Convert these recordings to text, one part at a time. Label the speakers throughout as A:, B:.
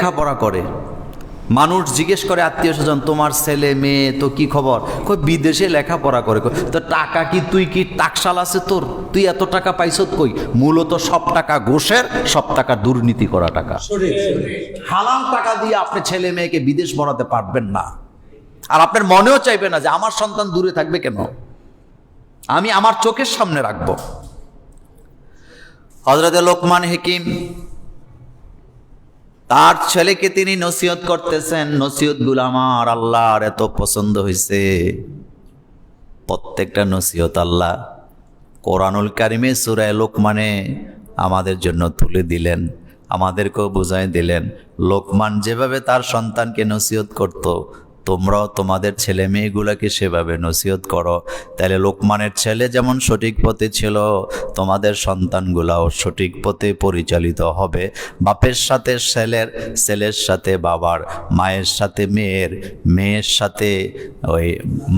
A: লেখাপড়া করে। মানুষ জিজ্ঞেস করে আত্মীয় স্বজন, তোমার ছেলে মেয়ে তো কি খবর? কই বিদেশে লেখাপড়া করে। তো টাকা কি তুই কি টাকশাল আছে তোর? তুই এত টাকা পাইছত কই? মূলত সব টাকা ঘুষের, সব টাকা দুর্নীতি করা টাকা। হালাল টাকা দিয়ে আপনি ছেলে মেয়েকে বিদেশ পড়াতে পারবেন না। আর আপনার মনেও চাইবে না যে আমার সন্তান দূরে থাকবে কেন, আমি আমার চোখের সামনে রাখবো। হযরত লোকমান হাকিম তার ছেলেকে তিনি নসিহত করতেছেন। নসিহতগুলো আমার আল্লাহর এত পছন্দ হয়েছে, প্রত্যেকটা নসিহত আল্লাহ কোরআনুল কারিমে সূরা লোকমানে আমাদের জন্য তুলে দিলেন, আমাদেরকেও বুঝাই দিলেন। লোকমান যেভাবে তার সন্তানকে নসিহত করত, তোমরাও তোমাদের ছেলে মেয়েগুলোকে সেভাবে নসিহত করো। তাহলে লোকমানের ছেলে যেমন সঠিক পথে ছিল, তোমাদের সন্তানগুলাও সঠিক পথে পরিচালিত হবে। বাপের সাথে ছেলের, ছেলের সাথে বাবার, মায়ের সাথে মেয়ের, মেয়ের সাথে ওই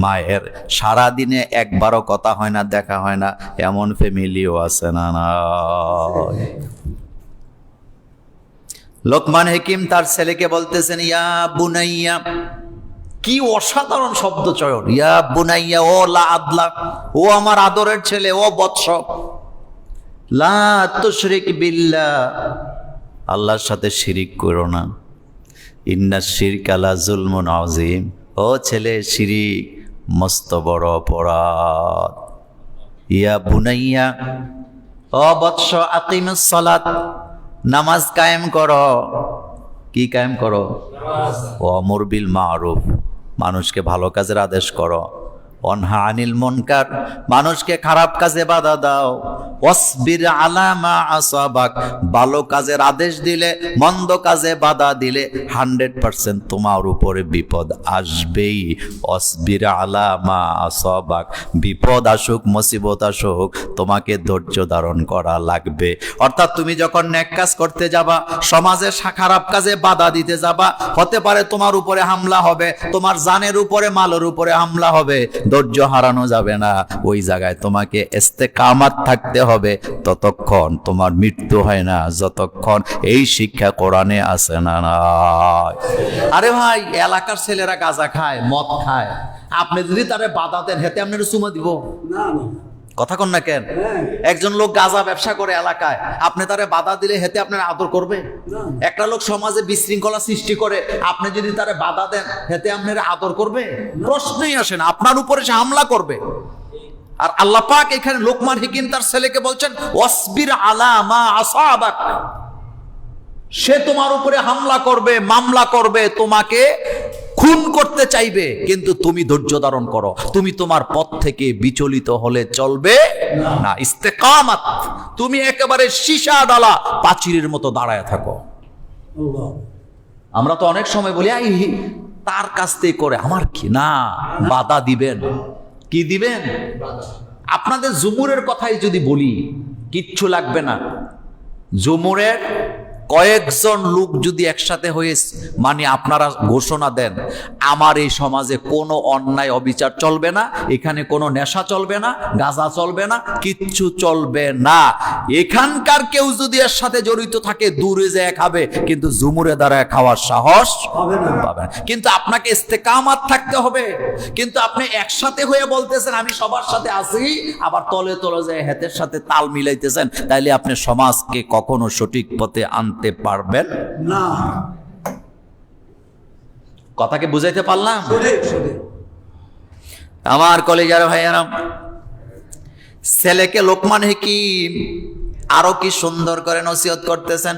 A: মায়ের। সারাদিনে একবারও কথা হয় না, দেখা হয় না, এমন ফ্যামিলিও আছে না? না, লোকমান হাকিম তার ছেলেকে বলতেছেন, ইয়া বুনাইয়া। কি অসাধারণ শব্দ চয়ন! ইয়া বুনাইয়া, ও লা আদলা, ও আমার আদরের ছেলে, ও বৎস, লা তুশরিক বিল্লাহ, আল্লাহর সাথে শিরিক করো না। ইন্না শিরকা লা যুলমুন আযীম, ও ছেলে, শিরিক মস্ত বড় অপরাধ। ইয়া বুনাইয়া, ও বৎস, আকিমুস সালাত, নামাজ কায়েম করো। কি কায়েম করো? ওয়ামুর বিল মারুফ, মানুষকে ভালো কাজের আদেশ করো। অনহা আনিল মুনকার, মানুষকে খারাপ কাজে বাধা দাও। ওয়াসবির আলা মা আসাবাক, ভালো কাজের আদেশ দিলে, মন্দ কাজে বাধা দিলে 100% তোমার উপরে বিপদ আসবেই। ওয়াসবির আলা মা আসাবাক, বিপদ আসুক, মুসিবত আসুক, তোমাকে ধৈর্য ধারণ করা লাগবে। অর্থাৎ তুমি যখন নেক কাজ করতে যাবা, সমাজে খারাপ কাজে বাধা দিতে যাবা, হতে পারে তোমার উপরে হামলা হবে, তোমার জানের উপরে, মালের উপরে হামলা হবে, ধৈর্য হারানো যাবে না। ওই জায়গায় তোমাকে ইস্তেকামাত থাকতে হবে, ততক্ষণ তোমার মৃত্যু হয় না, যতক্ষণ এই শিক্ষা কোরআনে আছে না। না আরে ভাই, এলাকার ছেলেরা গাঁজা খায়, মদ খায়, আপনি যদি তারে বাধা দেন, হেতে আপনার চুমা দিব? না, কথা কন না কেন? একজন লোক গাঁজা ব্যবসা করে এলাকায়, আপনি তারে বাধা দিলে হেতে আপনার আদর করবে? একটা লোক সমাজে বিশৃঙ্খলা সৃষ্টি করে, আপনি যদি তারে বাধা দেন, হেতে আপনার আদর করবে? প্রশ্নই আসে না, আপনার উপরে সে হামলা করবে। আর আল্লাহ পাক এখানে লোকমান হাকিম তার ছেলেকে বলছেন, ওয়াসবির আলা মা আসাবাক, সে তোমার উপরে হামলা করবে, মামলা করবে, তোমাকে খুন করতে চাইবে, কিন্তু তুমি ধৈর্য ধারণ করো। তুমি তোমার পথ থেকে বিচলিত হলে চলবে না। ইস্তেকামাত, তুমি একেবারে সীসা ডালা প্রাচীরের মতো দাঁড়ায় থাকো। আমরা তো অনেক সময় বলি, তার কাছ থেকে করে আমার কি, না, বাধা দিবেন। কি দিবেন? আপনাদের জুমুরের কথাই যদি বলি, কিচ্ছু লাগবে না। জুমুরের কয়েকজন লোক যদি একসাথে হয়ে মানে আপনারা ঘোষণা দেন, আমার এই সমাজে কোনো অন্যায় অবিচার চলবে না, এখানে কোনো নেশা চলবে না, গাঁজা চলবে না, কিচ্ছু চলবে না, এখানকার কেউ যদি এর সাথে জড়িত থাকে, দূরে যেয়ে খাবে, কিন্তু জুমুরে দাঁড়ায় খাওয়ার সাহস পাবেন। কিন্তু আপনাকে ইস্তেকামাত থাকতে হবে। কিন্তু আপনি একসাথে হয়ে বলতেছেন আমি সবার সাথে আছি, আবার তলে তলে যায় হেতের সাথে তাল মিলাইতেছেন, তাইলে আপনি সমাজকে কখনো সঠিক পথে আনতে পারবেন না। কথাকে বুঝাইতে পারলাম? আমার কলেজার ভাইয়ারা, ছেলেকে লোকমান হাকিম আরো কি সুন্দর করে নসিহত করতেছেন,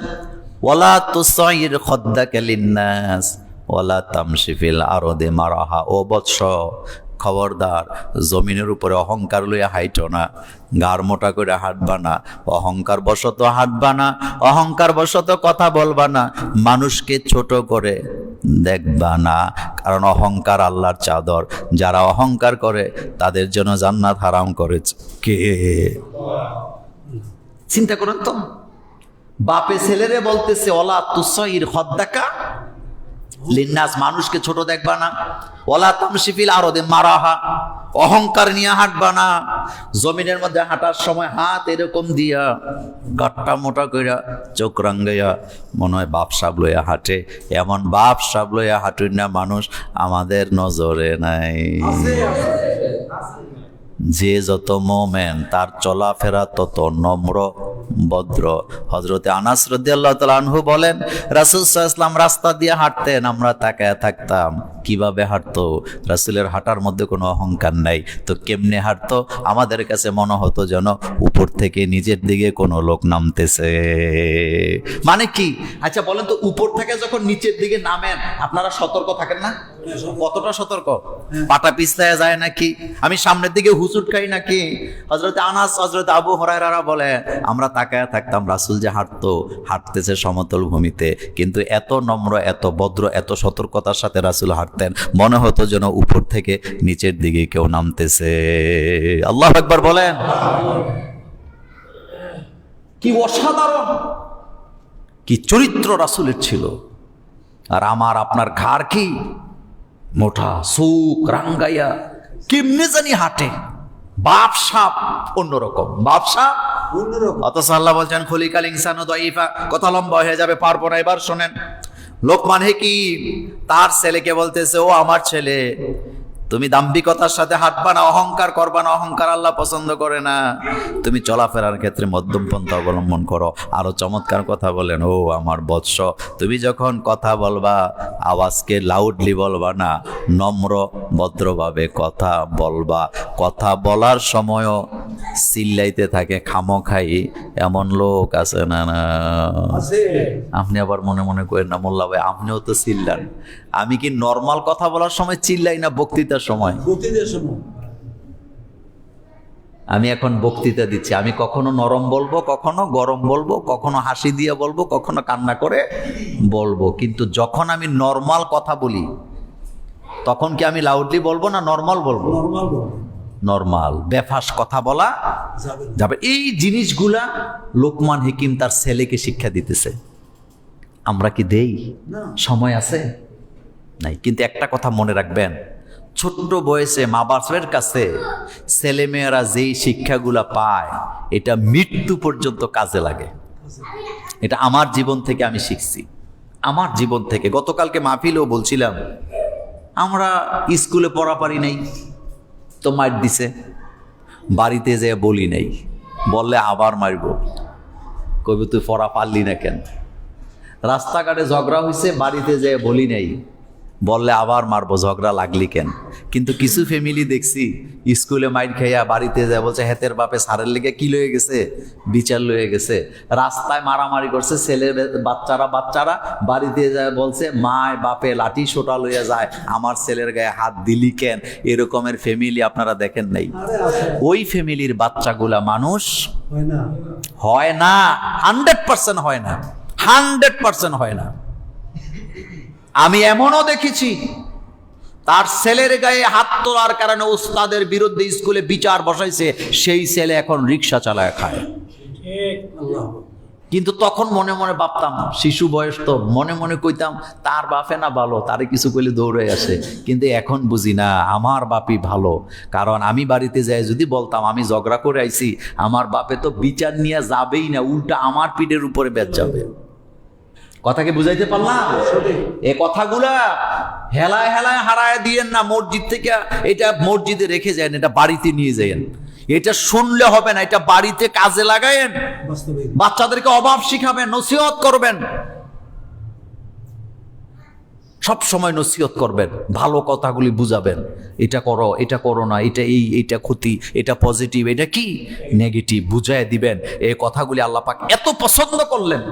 A: ওয়ালা তুসাইর খাদ্দাকা লিন্নাস ওয়ালা তামশি ফিল আরদি মারাহা। ও বৎস, খবরদার, জমিনের উপরে অহংকার লইয়া হাইটো না, গাড় মোটা করে হাঁটবা না, অহংকার বশত হাঁটবা না, অহংকার বশত কথা বলবা না, মানুষকে ছোট করে দেখবা না, কারণ অহংকার আল্লাহর চাদর। যারা অহংকার করে তাদের জন্য জান্নাত হারাম করেছে কে? চিন্তা করেন তো, বাপে ছেলেরে বলতেছে ওয়ালা তুসাইর খাদ্দাকা লিন্নাস, মানুষকে ছোট দেখবা না, ওয়ালা তামশি ফিল আরদি মারাহা, অহংকার নিয়ে হাঁটবা না। জমিনের মধ্যে হাঁটার সময় হাত এরকম দিয়া গাট্টা মোটা কইরা চোখ রাঙ্গাইয়া মনে হয় বাপ সাপ লইয়া হাঁটে, এমন বাপ সাপ লইয়া হাঁটুন না মানুষ আমাদের নজরে নাই। যে যত মোমেন তার চলাফেরা তত নম্র ভদ্র। হযরতে আনাস রাদিয়াল্লাহু তাআলা আনহু বলেন, রাসূল সাল্লাল্লাহু আলাইহি ওয়াসাল্লাম রাস্তা দিয়ে হাঁটতেন, আমরা তাকায় থাকতাম কিভাবে হাঁটতো। রাসূলের হাঁটার মধ্যে কোনো অহংকার নাই, তো কেমনে হাঁটতো? আমাদের কাছে মনে হতো যেন উপর থেকে নিচের দিকে কোনো লোক নামতেছে। মানে কি? আচ্ছা বলেন তো, উপর থেকে যখন নিচের দিকে নামেন আপনারা সতর্ক থাকেন না? কতটা সতর্ক? পাটা পিছলায় যায় নাকি? আমি সামনের দিকে হুচুট খাই নাকি? হযরত আনাস, হযরত আবু হুরায়রা বলে, আমরা তাকায় থাকতাম রাসূল যে হাঁটতেছে সমতল ভূমিতে, কিন্তু এত নম্র, এত ভদ্র, এত সতর্কতার সাথে রাসূল হাঁটতেন, মনে হতো যেন উপর থেকে নিচের দিকে কেউ নামতেছে। আল্লাহু আকবার বলেন। কি অসাধারণ, কি চরিত্র রাসূলের ছিল। আর আমার আপনার ঘাড় কি মোটা, সুক রাঙ্গাইয়া কেমনে জানি হাঁটে, বাপ সাপ অন্যরকম, বাপ সাপ অন্যরকম। অথচ আল্লাহ বলছেন খুলিকাল ইনসানু দাইফা। কথা লম্বা হয়ে যাবে, পারবো না, এবার শোনেন। লোকমান হাকিম তার ছেলেকে বলতেছে, ও আমার ছেলে, তুমি দাম্ভিকতার সাথে হাঁটবা না, অহংকার করবা না, অহংকার আল্লাহ পছন্দ করে না। তুমি চলাফেরার ক্ষেত্রে মধ্যম পন্থা অবলম্বন করো। আরো চমৎকার কথা বলেন, ও আমার বৎস, তুমি যখন কথা বলবা আওয়াজকে লাউডলি বলবা না, নম্র ভদ্রভাবে কথা বলবা। কথা বলার সময়ও চিল্লাইতে থাকে খামোখাই, এমন লোক আছে না? না আপনি আবার মনে মনে করেন না, মোল্লা ভাই আপনিও তো চিল্লান। আমি কি নর্মাল কথা বলার সময় চিল্লাই না বক্তৃতার সময়? আমি এখন বক্তৃতা দিচ্ছি, আমি কখনো নরম বলবো, কখনো গরম বলবো, কখনো হাসি দিয়ে বলবো, কখনো কান্না করে বলবো। কিন্তু যখন আমি নর্মাল কথা বলি তখন কি আমি লাউডলি বলবো না নর্মাল বলবো? নর্মাল, বেফাস কথা বলা যাবে। এই জিনিসগুলা লোকমান হাকিম তার ছেলেকে শিক্ষা দিতেছে। আমরা কি দেই? সময় আছে নাই। কিন্তু একটা কথা মনে রাখবেন, ছোট্ট বয়সে মা বাপের কাছে ছেলেমেয়েরা যেই শিক্ষাগুলা পায় এটা মৃত্যু পর্যন্ত কাজে লাগে। এটা আমার জীবন থেকে আমি শিখছি, আমার জীবন থেকে। গতকালকে মাহফিলেও বলছিলাম, আমরা স্কুলে পড়া পারি নাই তো মার দিছে, বাড়িতে যে বলি নাই, বললে আবার মারব, কবি তুই পড়া পারলি না কেন। রাস্তাঘাটে ঝগড়া হয়েছে, বাড়িতে যে বলি নাই, বললে আবার মারবো, ঝগড়া লাগলি কেন। কিন্তু কিছু ফ্যামিলি দেখছি স্কুলে মাইর খাইয়া বাড়িতে যায় বলছে হেতের বাপে সারের লেগে কি লয়ে গেছে, বিচার লয়ে গেছে। রাস্তায় মারামারি করছে ছেলে বাচ্চারা বাড়িতে যায় বলছে মায় বাপে লাঠি সোটা লইয়া যায়, আমার ছেলের গায়ে হাত দিলি কেন। এরকমের ফ্যামিলি আপনারা দেখেন নাই? ওই ফ্যামিলির বাচ্চাগুলা মানুষ হয় না, 100% হয় না, 100% হয় না। আমি এমনও দেখেছি তার ছেলের গায়ে হাত তোলার কারণে উস্তাদের বিরুদ্ধে স্কুলে বিচার বসাইছে, সেই ছেলে এখন রিক্সা চালায় খায়। কিন্তু তখন মনে মনে ভাবতাম, শিশু বয়স তো, মনে মনে কইতাম তার বাপে না ভালো, তারে কিছু কইলে দৌড়ে আসে। কিন্তু এখন বুঝি না, আমার বাপই ভালো। কারণ আমি বাড়িতে যাই যদি বলতাম আমি ঝগড়া করে আইছি, আমার বাপে তো বিচার নিয়ে যাবেই না, উল্টা আমার পিঠের উপরে বেচ যাবে। কথাকে বুঝাইতে পারলাম? এ কথাগুলা হেলায় হেলায় হারায় দিয়েন না। মসজিদ থেকে এটা মসজিদে রেখে যান, এটা বাড়িতে নিয়ে যান। এটা শুনলে হবে না, এটা বাড়িতে কাজে লাগায়েন। বাচ্চাদেরকে অভাব শিখাবেন, নসিহত করবেন, সব সময় নসিহত করবেন, ভালো কথাগুলি বুঝাবেন। এটা করো, এটা করো না, এটা এইটা ক্ষতি, এটা পজিটিভ, এটা কি নেগেটিভ, বুঝায় দিবেন। এই কথাগুলি আল্লাহ পাক এত পছন্দ করলেন,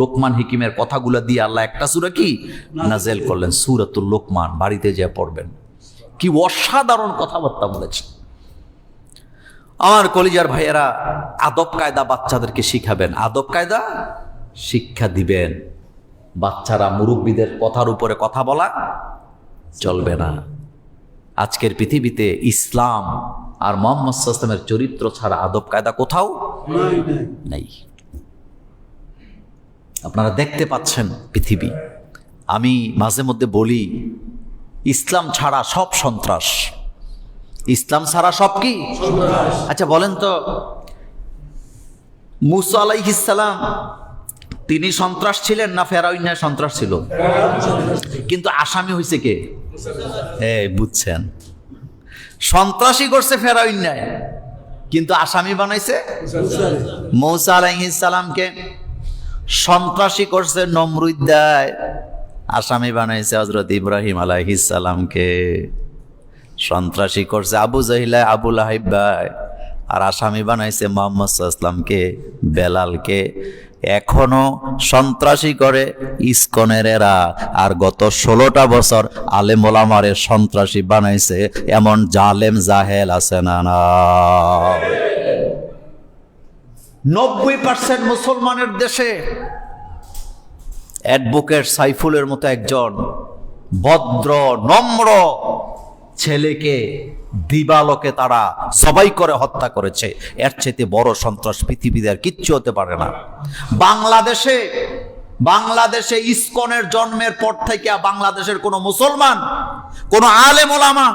A: লোকমান হাকিমের কথাগুলো দিয়ে আল্লাহ একটা সূরা কি নাজেল করলেন, সূরাতুল লোকমান। বাড়িতে যেয়ে পড়বেন, কি অসাধারণ কথাবার্তা বলেছে। আমার কলিজার ভাইয়েরা, আদব কায়দা বাচ্চাদেরকে শিখাবেন, আদব কায়দা শিক্ষা দিবেন। বাচ্চারা মুরব্বীদের কথার উপরে কথা বলা চলবে না। আজকের পৃথিবীতে ইসলাম আর মুহাম্মদ সাল্লাল্লাহু আলাইহি ওয়াসাল্লামের চরিত্র ছাড়া আদব কায়দা কোথাও নাই। আপনারা দেখতে পাচ্ছেন পৃথিবী। আমি মাঝে মধ্যে বলি, ইসলাম ছাড়া সব সন্ত্রাস। ইসলাম ছাড়া সব কি? আচ্ছা বলেন তো, মুসা আলাইহিস সালাম তিনি সন্ত্রাস ছিলেন না ফেরাউনের সন্ত্রাস ছিল? কিন্তু আসামি হয়েছে কে? বুঝছেন, সন্ত্রাসী করছে ফেরাউন, কিন্তু আসামি বানাইছে মুসা আলাইহিস সালামকে। সন্ত্রাসী করছে নমরুদ, আসামি বানাইছে হযরত ইব্রাহিম আলাইহিস সালামকে। সন্ত্রাসী করছে আবু জাহিল, আবু লাহাব, আর আসামি বানাইছে মুহাম্মদ সাল্লাল্লাহু আলাইহি ওয়াসাল্লামকে, বেলালকে। এখনো সন্ত্রাসী করে ইসকনের এরা, আর গত 16টা বছর আলেম ওলামারে সন্ত্রাসী বানাইছে এমন জালেম জাহেল আছে না? 90% মুসলমানের দেশে অ্যাডভোকেট সাইফুলের মতো একজন ভদ্র নম্র ছেলেকে দিবালোকে তারা সবাই করে হত্যা করেছে। এর চাইতে বড় সন্ত্রাস পৃথিবীতে আর কিচ্ছু হতে পারে না। বাংলাদেশে ইসকনের জন্মের পর থেকে বাংলাদেশের কোন মুসলমান, কোন আলেম ওলামা,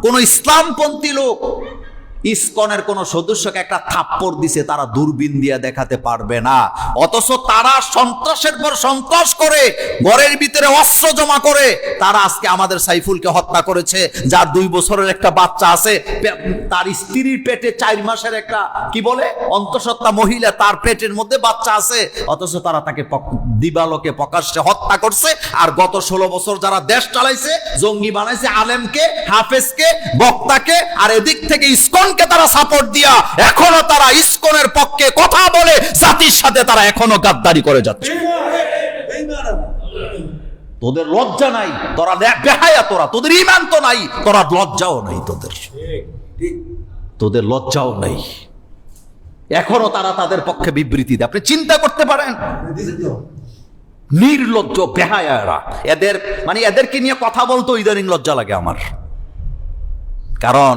A: কোন ইসলামপন্থী লোক ইসকনের কোন সদস্যকে একটা থাপ্পড় দিছে তারা দূরবীন দিয়ে দেখাতে পারবে না। অথচ তারা সন্ত্রাসের পর সন্ত্রাস করে ঘরের ভিতরে অস্ত্র জমা করে তারা আজকে আমাদের সাইফুলকে হত্যা করেছে, যার 2 বছরের একটা বাচ্চা আছে, তার স্ত্রীর পেটে 4 মাসের একটা কি বলে অন্তঃসত্ত্বা মহিলা, তার পেটের মধ্যে বাচ্চা আছে, অথচ তারা তাকে দিবালোকে প্রকাশ্যে হত্যা করছে। আর গত 16 বছর যারা দেশ চালাইছে, জঙ্গি বানাইছে আলেমকে, হাফেজকে, বক্তাকে, আর এদিক থেকে ইসকন তারা সাপোর্ট দিয়া এখনো তারা ইসকনের পক্ষে কথা বলে জাতির সাথে তারা এখনো গাদ্দারি করে যাচ্ছে। তোদের লজ্জা নাই, তোরা বেহায়া, তোদের ঈমান তো নাই, তোরা লজ্জাও নাই, তোদের লজ্জাও নাই। এখনো তারা তাদের পক্ষে বিবৃতি দেয়। আপনি চিন্তা করতে পারেন, নির্লজ্জ বেহায়ারা। এদেরকে নিয়ে কথা বলতো ইদানিং লজ্জা লাগে আমার, কারণ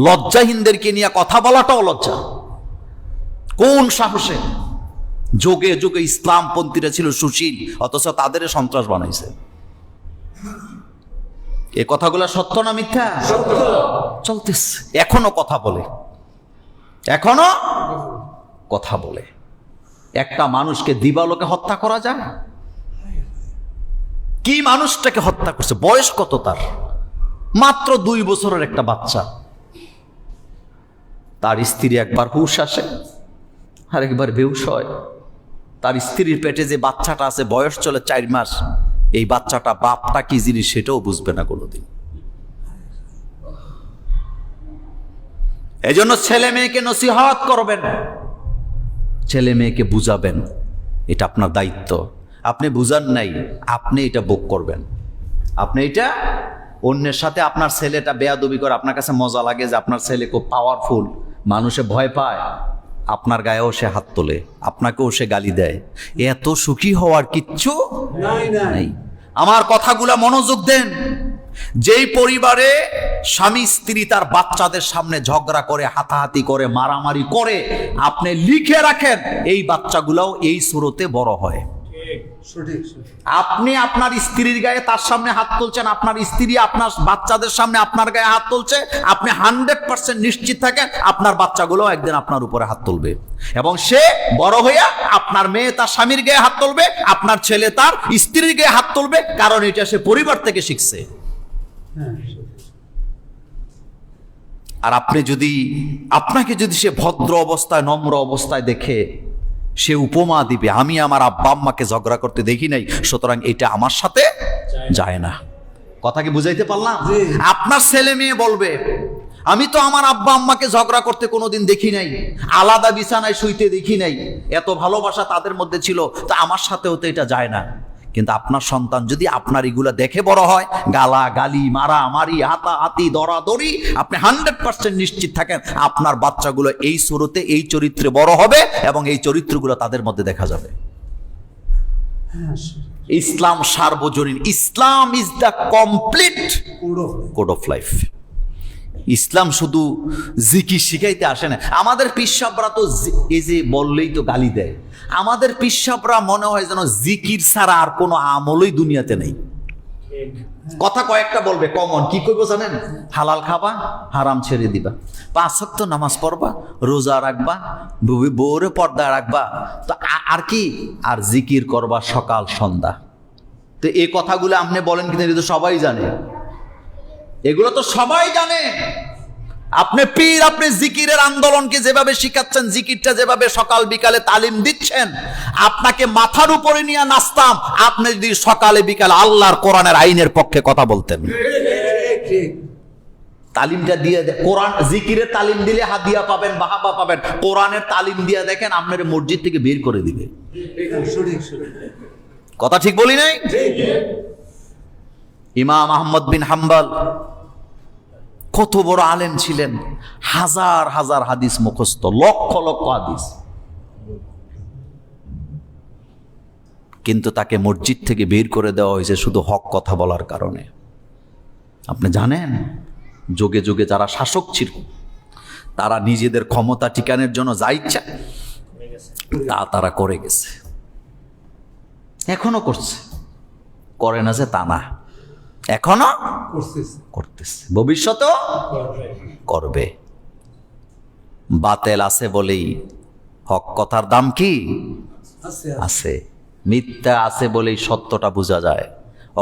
A: লজ্জাহীনদেরকে নিয়ে কথা বলাটাও লজ্জা। কোন সাহসে? যোগে যোগে ইসলামপন্থীরা ছিল সুশীল, অথচ তাদের সন্ত্রাস বানাইছে। এ কথাগুলো সত্য না মিথ্যা? চলতেছে, এখনো কথা বলে, এখনো কথা বলে। একটা মানুষকে দিবালোকে হত্যা করা যায়? কি মানুষটাকে হত্যা করছে? বয়স কত তার? মাত্র 2 বছরের একটা বাচ্চা। তার স্ত্রী একবার হুঁশ আসে আর একবার বেহুশ হয়। তার স্ত্রীর পেটে যে বাচ্চাটা আছে, বয়স চলে 4 মাস, এই বাচ্চাটা বাপটা কি জিনিস সেটাও বুঝবে না কোনোদিন। এজন্য ছেলে মেয়েকে নসিহত করবেন, ছেলে মেয়েকে বুঝাবেন, এটা আপনার দায়িত্ব। আপনি বুঝান নাই, আপনি এটা ভোগ করবেন। আপনি এটা অন্যের সাথে, আপনার ছেলেটা বেয়াদবি করে, আপনার কাছে মজা লাগে যে আপনার ছেলে খুব পাওয়ারফুল, মানুষে ভয় পায়, আপনার গায়েও সে হাত তোলে, আপনাকেও সে গালি দেয়। এত সুখী হওয়ার কিচ্ছু নাই। আমার কথাগুলা মনোযোগ দেন। যেই পরিবারে স্বামী স্ত্রী তার বাচ্চাদের সামনে ঝগড়া করে, হাতাহাতি করে, মারামারি করে, আপনি লিখে রাখেন এই বাচ্চাগুলাও এই সুরতে বড় হয়। আপনি আপনার স্ত্রীর গায়ে তার সামনে হাত তুলছেন, আপনার স্ত্রী আপনার বাচ্চাদের সামনে আপনার গায়ে হাত তুলছে, আপনি 100% নিশ্চিত থাকেন আপনার বাচ্চাগুলো একদিন আপনার উপরে হাত তুলবে। এবং সে বড় হইয়া আপনার মেয়ে তার স্বামীর গায়ে হাত তুলবে, আপনার ছেলে তার স্ত্রীর গায়ে হাত তুলবে, কারণ এটা সে পরিবার থেকে শিখছে। আর আপনাকে যদি সে ভদ্র অবস্থায়, নম্র অবস্থায় দেখে, সে উপমা দিবে, আমি আমার আব্বা আম্মাকে ঝগড়া করতে দেখি নাই, সুতরাং এটা আমার সাথে যায় না। কথা কি বুঝাইতে পারলাম? আপনার ছেলে মেয়ে বলবে, আমি তো আমার আব্বা আম্মাকে ঝগড়া করতে কোনোদিন দেখি নাই, আলাদা বিছানায় শুইতে দেখি নাই, এত ভালোবাসা তাদের মধ্যে ছিল, তা আমার সাথেও তো এটা যায় না। কিন্তু আপনার সন্তান যদি আপনার এগুলা দেখে বড় হয়, গালাগালি, মারামারি, হাতাহাতি, দরাদরি, আপনি 100% নিশ্চিত থাকেন আপনার বাচ্চাগুলো এই সুরতে, এই চরিত্রে বড় হবে এবং এই চরিত্রগুলো তাদের মধ্যে দেখা যাবে। ইসলাম সার্বজনীন। Islam is the complete code of life. ইসলাম শুধু জিকির শিখাইতে আসে না। আমাদের পিসাবরা তো এই যে বললেই তো গালি দেয়। আমাদের পিসাবরা মনে হয় যেন জিকির ছাড়া আর কোনো আমলই দুনিয়াতে নেই। কথা কয়েকটা বলবে কমন, কি করবো জানেন? হালাল খাবা, হারাম ছেড়ে দিবা, 5 ওয়াক্ত নামাজ পড়বা, রোজা রাখবা, বউরে পর্দা রাখবা, তো আর কি, আর জিকির করবা সকাল সন্ধ্যা। তো এই কথাগুলো আপনি বলেন কিনা, এটা তো সবাই জানে, এগুলো তো সবাই জানে। আপনি পীর, আপনি জিকিরের আন্দোলনকে যেভাবে শিখাচ্ছেন, জিকিরটা যেভাবে সকাল বিকালে তালিম দিচ্ছেন, আপনাকে মাথার উপরে নিয়ে নাচতাম আপনি যদি সকালে বিকালে আল্লাহর কোরআনের আইনের পক্ষে কথা বলতেন। তালিমটা দিয়ে কোরআন জিকিরের তালিম দিলে হাদিয়া পাবেন, বাহাবা পাবেন। কোরআনের তালিম দিয়ে দেখেন আপনার মসজিদ থেকে বের করে দিবে। কথা ঠিক বলি নাই? ইমাম আহমদ বিন হাম্বল কত বড় আলেম ছিলেন, হাজার হাজার হাদিস মুখস্থ, লক্ষ লক্ষ হাদিস, কিন্তু তাকে মসজিদ থেকে বের করে দেওয়া হয়েছে শুধু হক কথা বলার কারণে। আপনি জানেন, যুগে যুগে যারা শাসক ছিল তারা নিজেদের ক্ষমতা টিকানোর জন্য যা ইচ্ছা তা তারা করে গেছে, এখনো করছে, করে না যে তা না, এখনো করতেছে, ভবিষ্যতেও করবে। বাতেল আছে বলেই হক কথার দাম কি আছে, মিথ্যা আছে বলেই সত্যটা বোঝা যায়।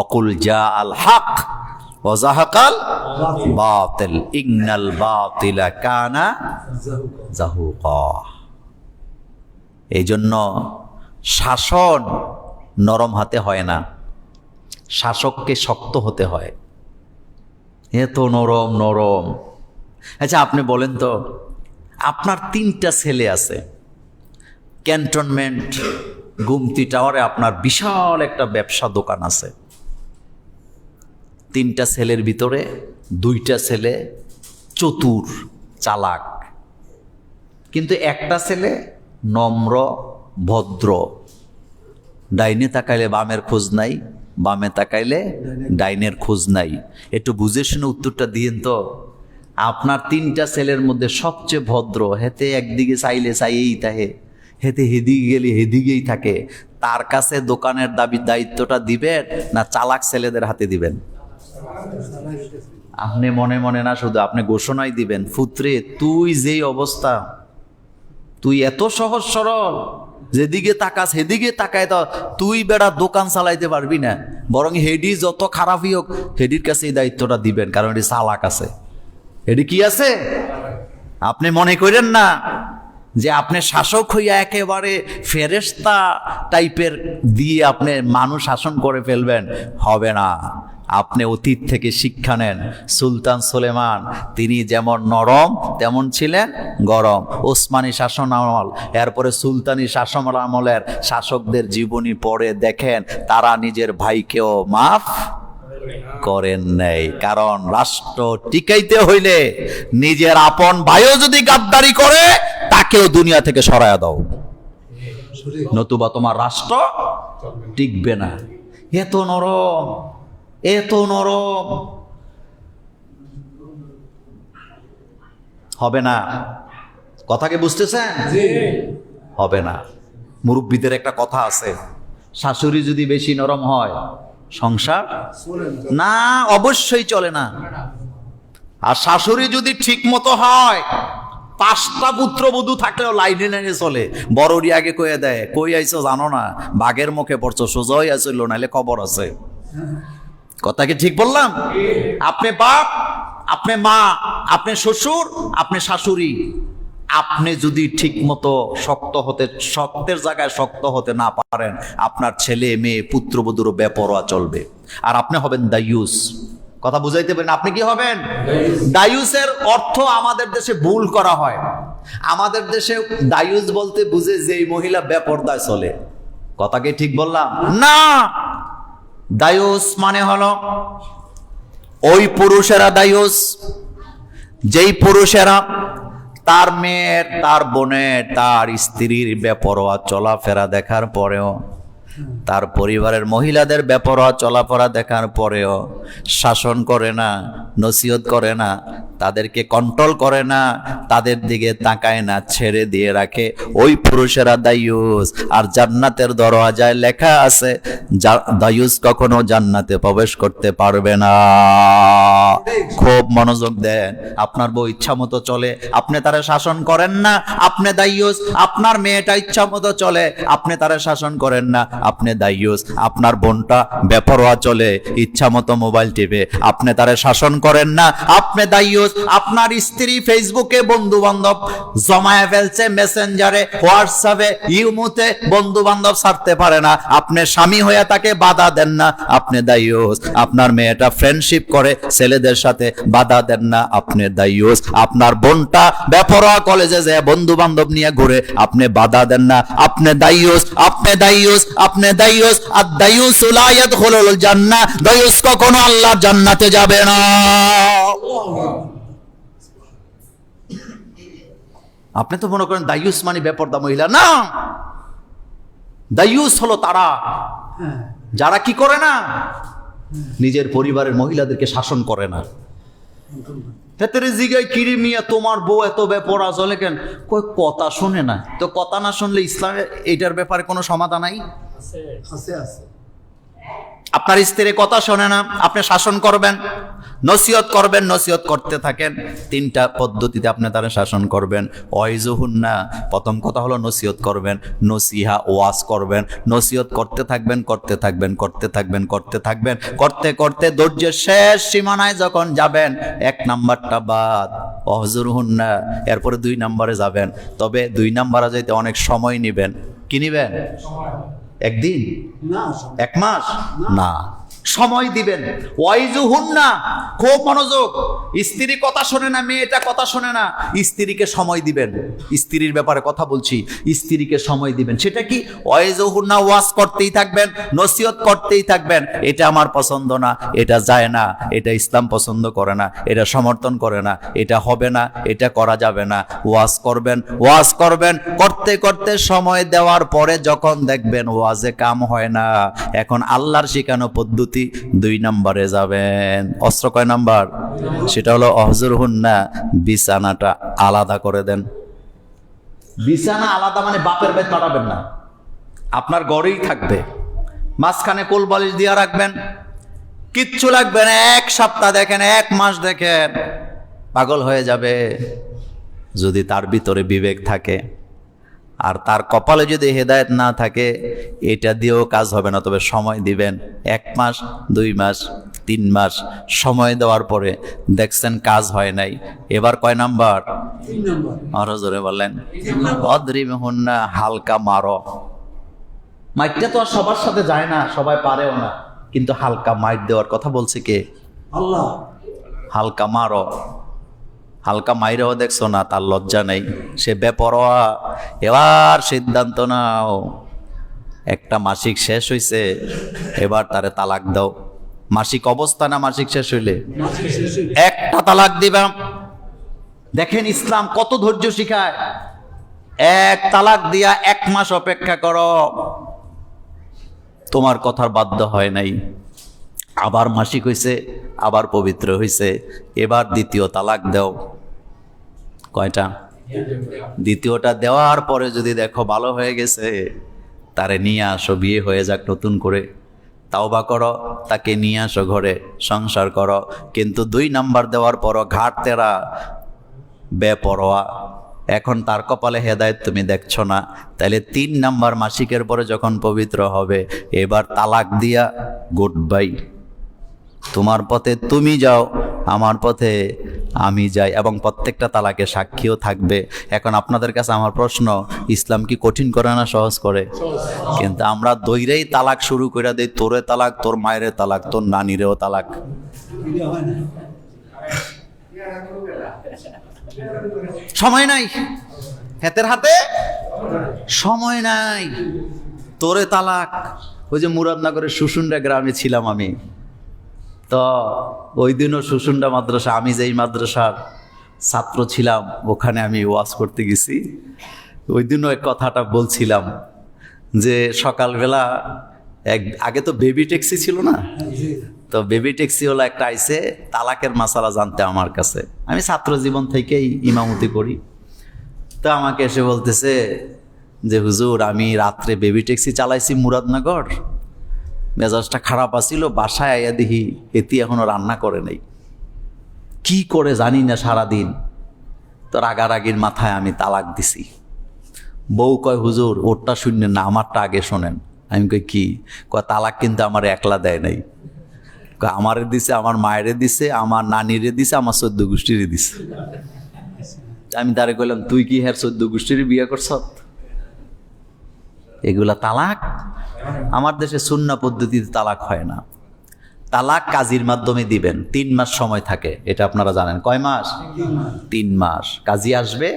A: অকুল জা আল হক ওয়া যাহাকাল বাতিল ইন্নাল বাতিলা কানা যাহুকা। এই জন্য শাসন নরম হাতে হয় না, শাসককে শক্ত হতে হয়। এত নরম নরম। আচ্ছা আপনি বলেন তো, আপনার 3টা ছেলে আছে, ক্যান্টনমেন্ট গুমতি টাওয়ারে আপনার বিশাল একটা ব্যবসা দোকান আছে। 3টা ছেলের ভিতরে 2টা ছেলে চতুর চালাক, কিন্তু একটা ছেলে নম্র ভদ্র, ডাইনে তাকাইলে বামের খোঁজ নাই, বামে তাকাইলে ডাইনের খোঁজ নাই। একটু বুঝে শুনে উত্তরটা দিয়েন তো। আপনার 3টা ছেলের মধ্যে সবচেয়ে ভদ্র, হেতে একদিকে চাইলে চাইয়েই থাকে, হেতে হেদিকে গেলে হেদিকেই থাকে, তার কাছে দোকানের দায়িত্বটা দিবেন না চালাক ছেলেদের হাতে দিবেন? আপনি মনে মনে না, শুধু আপনি ঘোষণাই দিবেন, পুত্রে তুই যেই অবস্থা, তুই এত সহজ সরল, যেদিকে তাকাস সেদিকে তাকায়, তো তুই বেড়া দোকান চালাইতে পারবি না, বরং হেডি যত খারাপই হোক হেডির কাছে এই দায়িত্বটা দিবেন, কারণ এটি চালাক আছে, এটি কি আছে। আপনি মনে করেন না যে আপনি শাসক হইয়া একেবারে ফেরেশতা টাইপের দিয়ে আপনি মানুষ শাসন করে ফেলবেন, হবে না। আপনি অতীত থেকে শিক্ষা নেন। সুলতান সুলেমান তিনি যেমন নরম তেমন ছিলেন গরম। ওসমানী শাসন আমল, এরপরে সুলতানি শাসন আমলের শাসকদের জীবনী পড়ে দেখেন, তারা নিজের ভাইকেও মাফ করেন নাই। কারণ রাষ্ট্র টিকাইতে হইলে নিজের আপন ভাইও যদি গাদ্দারি করে তাকেও দুনিয়া থেকে সরায়া দাও, নতুবা তোমার রাষ্ট্র টিকবে না। এত নরম, এত নরম, হবে না। কথাকে বুঝতেছেন? হবে না। মুরব্বীদের একটা কথা আছে, শাশুড়ি যদি বেশি নরম হয় সংসার না, অবশ্যই চলে না। আর শাশুড়ি যদি ঠিক মতো হয়, 5টা পুত্রবধূ থাকলেও লাইনে লাইনে চলে। বড়রি আগে কয়ে দেয়, কই আইছো জানো না, বাঘের মুখে পড়ছো, সোজাই আসলো, নাইলে খবর আছে। কথা কি ঠিক বললাম? আপনি বাপ, আপনি মা, আপনি শ্বশুর, আপনি শাশুড়ি, আপনি যদি ঠিক মতো শক্তের জায়গায় শক্ত হতে না পারেন, আপনার ছেলে মেয়ে পুত্রবধূরও বেপরোয়া চলবে, আর আপনি হবেন দায়ুস। কথা বুঝাইতে পারেন? আপনি কি হবেন? দায়ুসের অর্থ আমাদের দেশে ভুল করা হয়। আমাদের দেশে দায়ুস বলতে বুঝে যেই মহিলা বেপরদায় চলে। কথা কি ঠিক বললাম? না, দায়ুস মানে হলো ওই পুরুষেরা দায়ুস যেই পুরুষেরা তার মেয়ের, তার বোনের, তার স্ত্রীর বেপরোয়া চলাফেরা দেখার পরেও, তার পরিবারের মহিলাদের বেপরোয়া চলাফেরা দেখার পরেও শাসন করে না, নসিহত করে না, তাদেরকে কন্ট্রোল করে না, তাদের দিকে তাকায় না, ছেড়ে দিয়ে রাখে, ওই পুরুষেরা দায়ুস। আর জান্নাতের দরওয়াজায় লেখা আছে দায়ুস কখনো জান্নাতে প্রবেশ করতে পারবে না। খুব মনোযোগ দেন। আপনার বউ ইচ্ছা মতো চলে, আপনি তারে শাসন করেন না, আপনি দায়ুস। আপনার মেয়েটা ইচ্ছা মতো চলে, আপনি তারে শাসন করেন না, আপনি দায়ুস। আপনার বোনটা বেপরোয়া চলে, ইচ্ছা মতো মোবাইল টিপে, আপনি তারে শাসন করেন না, আপনি দায়ুস। আপনার স্ত্রী ফেসবুকে বন্ধু বান্ধব জমায়ে ফেলছে, মেসেঞ্জারে, হোয়াটসঅ্যাপে, ইমোতে বন্ধু বান্ধব ছাড়তে পারে না, আপনি স্বামী হয়ে তাকে বাধা দেন না, আপনি দায়ুস। আপনার মেয়েটা ফ্রেন্ডশিপ করে ছেলেদের সাথে, বাধা দেন না, আপনি দায়ুস। আপনার বোনটা বেপরোয়া কলেজে যায় বন্ধু বান্ধব নিয়ে ঘুরে, আপনি বাধা দেন না, আপনি দায়ুস, আপনি দায়ুস, আপনি দায়ুস। আর দায়ুস লা ইয়াদখুলুল জান্নাহ, দায়ুস কখনো আল্লাহর জান্নাতে যাবে না। আপনি তো মনে করেন দায়ুস মানে বেপরদা মহিলা, না। দায়ুস হলো তারা যারা কি করে না, নিজের পরিবারের মহিলাদেরকে শাসন করে না। ভেতরে জিগাই কিরে মিয়া তোমার বউ এত বেপরোয়া চলে কেন? কই কথা শুনে না। তো কথা না শুনলে ইসলামে এটার ব্যাপারে কোনো সমাধান নাই? আছে। আপনার স্ত্রী কথা শোনে না, আপনি শাসন করবেন, নসিহত করবেন, নসিহত করতে থাকেন। 3টা পদ্ধতিতে আপনি তারা শাসন করবেন। ওয়াইজুহুন্না, প্রথম কথা হলো নসিহত করবেন, নসিহা ওয়াজ করবেন, নসিহত করতে থাকবেন, করতে থাকবেন, করতে থাকবেন, করতে থাকবেন, করতে করতে ধৈর্যের শেষ সীমানায় যখন যাবেন, 1 নাম্বারটা বাদ, ওয়াহজুরহুন্না, এরপরে 2 নাম্বারে যাবেন। তবে 2 নাম্বারে যাইতে অনেক সময় নেবেন। কি নেবেন? একদিন না, 1 মাস না, সময় দিবেন। ওয়াইজুহুন্না, খুব মনোযোগ। স্ত্রী কথা শোনে না, মেয়েটা কথা শোনে না, স্ত্রীকে সময় দিবেন। স্ত্রীর ব্যাপারে কথা বলছি, স্ত্রীকে সময় দিবেন। সেটা কি? ওয়াইজুহুন্না, ওয়াজ করতেই থাকবেন, নসিহত করতেই থাকবেন। এটা আমার পছন্দ না, এটা যায় না, এটা ইসলাম পছন্দ করে না, এটা সমর্থন করে না, এটা হবে না, এটা করা যাবে না। ওয়াজ করবেন, ওয়াজ করবেন, করতে করতে সময় দেওয়ার পরে যখন দেখবেন ওয়াজে কাম হয় না, এখন আল্লাহর শিখানো পদ্ধতি 2 নাম্বারে যাবেন। অস্ত্র কয় নাম্বার? সেটা হলো অহজুরহুন্না, বিছানাটা আলাদা করে দেন। বিছানা আলাদা মানে বাপের বাড়ি পাঠাবেন না, আপনার ঘরেই থাকবে। মাঝখানে কোল বালিশ দিয়ে রাখবেন, কিচ্ছু লাগবে না। 1 সপ্তাহ দেখেন, 1 মাস দেখেন, পাগল হয়ে যাবে। যদি তার ভিতরে বিবেক থাকে আর তার কপালে যদি হেদায়েত না থাকে, এটা দিয়েও কাজ হবে না। তবে সময় দিবেন, 1 মাস, 2 মাস, 3 মাস সময় দেওয়ার পরে দেখছেন কাজ হয় নাই, এবার কয় নাম্বার? 3 নাম্বার। আরো জোরে বলেন, অদ্রিমহুন্না, হালকা মারো। মাইটটা তো আর সবার সাথে যায় না, সবাই পারেও না, কিন্তু হালকা মাইট দেওয়ার কথা বলছে কে? আল্লাহ। হালকা মারো। হালকা মাইরেও দেখছো না, তার লজ্জা নেই, সে বেপরোয়া। এবার সিদ্ধান্ত নাও, একটা মাসিক শেষ হইছে, এবার তারে তালাক দাও। মাসিক অবস্থা না মাসিক শেষ হইলে একটা তালাক দিবা। দেখেন ইসলাম কত ধৈর্য শিখায়। 1 তালাক দিয়া 1 মাস অপেক্ষা করো, তোমার কথার বাধ্য হয় নাই, আবার মাসিক হইছে, আবার পবিত্র হইছে, এবার 2য় তালাক দাও। কয়টা? 2য়টা দেওয়ার পরে যদি দেখো ভালো হয়ে গেছে, তারে নিয়ে আসো, বিয়ে হয়ে যাক নতুন করে, তাওবা করো, তাকে নিয়ে আসো ঘরে, সংসার করো। কিন্তু 2 নাম্বার দেওয়ার পরও ঘাট তেরা, বেপরোয়া, এখন তার কপালে হেদায়েত তুমি দেখছো না, তাহলে 3 নাম্বার মাসিকের পরে যখন পবিত্র হবে, এবার তালাক দিয়া গুড বাই, তোমার পথে তুমি যাও, আমার পথে আমি যাই, এবং প্রত্যেকটা তালাকে সাক্ষীও থাকবে। এখন আপনাদের কাছে আমার প্রশ্ন, ইসলাম কি কঠিন করে না সহজ করে? কিন্তু আমরা দইরেই তালাক শুরু করে দেই, তোরে তালাক, তোর মায়ের তালাক, তোর নানিরেও তালাক। সময় নাই, হাতের হাতে সময় নাই, তোরে তালাক। ওই যে মুরাদনগরের শুশুন্ডা গ্রামে ছিলাম আমি, তো ওই দিনও শুশুন্ডা মাদ্রাসা, আমি যেই মাদ্রাসার ছাত্র ছিলাম ওখানে আমি ওয়াজ করতে গেছি। ওই দিনও এক কথাটা বলছিলাম যে সকালবেলা আগে তো বেবি ট্যাক্সি ছিল না, তো বেবি ট্যাক্সি হলো একটা আইছে তালাকের মাসালা জানতে আমার কাছে। আমি ছাত্র জীবন থেকেই ইমামতি করি। তো আমাকে এসে বলতেছে যে হুজুর, আমি রাত্রে বেবি ট্যাক্সি চালাইছি মুরাদনগর, মেজাজটা খারাপ আছিল, বাসায় আইয়া দেখি এটি এখনো রান্না করে নাই, কি করে জানি না সারাদিন। তো রাগারাগির মাথায় আমি তালাক দিছি। বউ কয় হুজুর ওরটা শুনলেন না, আমারটা আগে শোনেন। আমি কই কি? কয় তালাক কিন্তু আমার একলা দেয় নাই, আমারে দিছে, আমার মায়েরে দিছে, আমার নানিরে দিছে, আমার 14 গোষ্ঠীরে দিছে। আমি তারে কইলাম তুই কি হ্যাঁ 14 গোষ্ঠীর বিয়ে করছ? এগুলা তালাক? আমার দেশে সুন্নাহ পদ্ধতিতে তালাক হয় না। তালাক কাজীর মাধ্যমে দিবেন, 3 মাস সময় থাকে, এটা আপনারা জানেন। কয় মাস? 3 মাস। কাজী আসবে,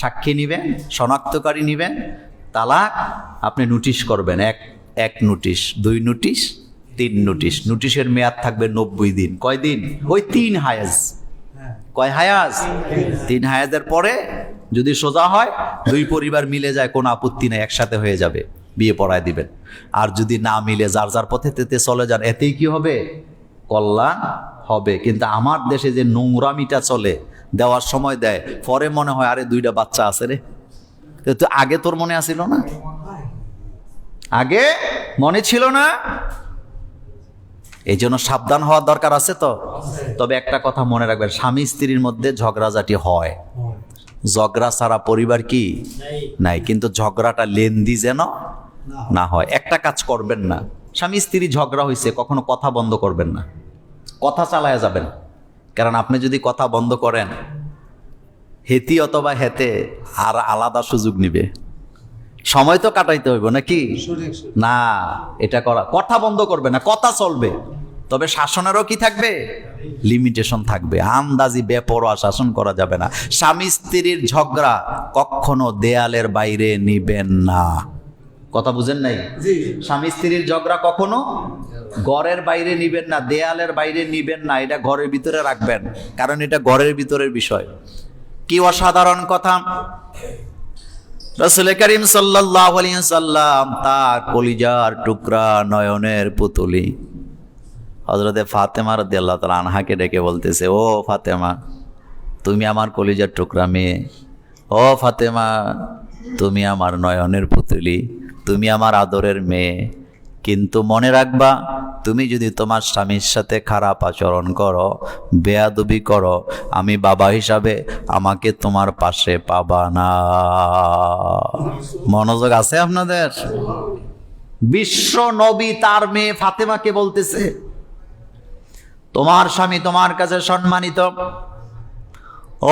A: সাক্ষী নিবেন, শনাক্তকারী নিবেন, তালাক আপনি নোটিশ করবেন। এক নোটিশ, 2 নোটিশ, 3 নোটিশ। নোটিশের মেয়াদ থাকবে 90 দিন। কয় দিন? ওই 3 হায়াজ। কয় হায়াজ? 3 হায়াজের পরে যদি সোজা হয়, 2 পরিবার মিলে যায়, কোনো আপত্তি নেই, একসাথে হয়ে যাবে, বিয়ে পড়ায় দিবেন। আর যদি না মিলে যার যার পথে তেতে চলে যান, এতেই কি হবে? কল্যাণ হবে। কিন্তু আমার দেশে যে নোংরামিটা চলে, দেওয়ার সময় দেয়, পরে মনে হয় আরে 2টা বাচ্চা আছে রে। তো আগে তোর মনে আসিল না? আগে মনে ছিল না? এই জন্য সাবধান হওয়ার দরকার আছে। তো তবে একটা কথা মনে রাখবেন, স্বামী স্ত্রীর মধ্যে ঝগড়াঝাটি হয়, ঝগড়া ছাড়া পরিবার কি নাই। কিন্তু ঝগড়াটা লেন্দি যেন না হয়। একটা কাজ করবেন না, স্বামী স্ত্রী ঝগড়া হয়েছে, কখনো কথা বন্ধ করবেন না, কথা চালায়া যাবেন। কারণ আপনি যদি কথা বন্ধ করেন, হেতি অথবা হেতে আর আলাদা সুযোগ নিবে, সময় তো কাটাইতে হইব নাকি না? এটা করা, কথা বন্ধ করবে না, কথা চলবে, তবে শাসনেরও কি থাকবে? লিমিটেশন থাকবে। আন্দাজি বেপরোয়া শাসন করা যাবে না। স্বামী স্ত্রীর ঝগড়া কখনো দেয়ালের বাইরে নিবেন না। কথা বুঝেন নাই? স্বামী স্ত্রীর ঝগড়া কখনো ঘরের বাইরে নিবেন না, দেয়ালের বাইরে নিবেন না, এটা ঘরের ভিতরে রাখবেন, কারণ এটা ঘরের ভিতরের বিষয়। কি অসাধারণ কথা! রাসূল করিম সাল্লাল্লাহু আলাইহি ওয়াসাল্লাম তার কলিজার টুকরা, নয়নের পুতুলি হযরতে ফাতেমা রাদিয়াল্লাহু তাআলা আনহাকে ডেকে বলতেছে, ও ফাতেমা, তুমি আমার কলিজার টুকরা মেয়ে, ও ফাতেমা, তুমি আমার নয়নের পুতুলি, তুমি আমার আদরের মেয়ে। কিন্তু মনে রাখবা, তুমি যদি তোমার স্বামীর সাথে খারাপ আচরণ করো, বেয়াদবি করো, আমি বাবা হিসাবে আমাকে তোমার পাশে পাবা না। মনোযোগ আছে আপনাদের? বিশ্ব নবী তার মেয়ে ফাতেমাকে বলতেছে, তোমার স্বামী তোমার কাছে সম্মানিত,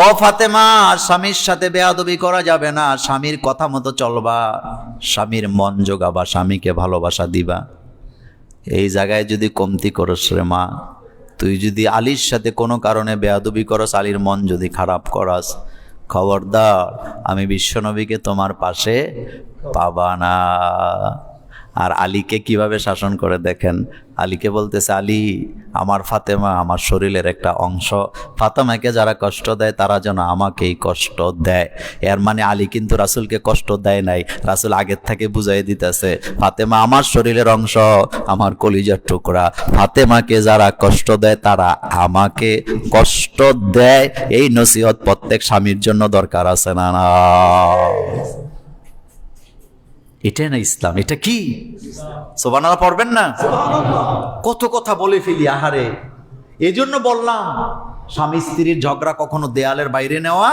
A: ও ফাতেমা, স্বামীর সাথে বেয়াদবি করা যাবে না, স্বামীর কথা মতো চলবা, স্বামীর মন জোগাবা, স্বামীকে ভালোবাসা দিবা। এই জায়গায় যদি কমতি করস রে মা, তুই যদি আলীর সাথে কোনো কারণে বেয়াদবি করস, আলীর মন যদি খারাপ করাস, খবরদার, আমি বিশ্বনবীকে তোমার পাশে পাবা না। আর আলীকে কিভাবে শাসন করে দেখেন। আলীকে বলতেছে, আলী, আমার ফাতেমা আমার শরীরের একটা অংশ, ফাতেমাকে যারা কষ্ট দেয় তারা যেন আমাকেই কষ্ট দেয়। এর মানে আলী কিন্তু রাসূলকে কষ্ট দেয় নাই, রাসূল আগের থেকে বুঝাই দিতেছে, ফাতেমা আমার শরীরের অংশ, আমার কলিজার টুকরা, ফাতেমাকে যারা কষ্ট দেয় তারা আমাকে কষ্ট দেয়। এই নসিহত প্রত্যেক স্বামীর জন্য দরকার আছে না? না, এটাই না ইসলাম। এটা কি? সুবহানাল্লাহ পড়বেন না? কত কথা বলে ফেলি, আহারে। এই জন্য বললাম, স্বামী স্ত্রীর ঝগড়া কখনো দেয়ালের বাইরে নেওয়া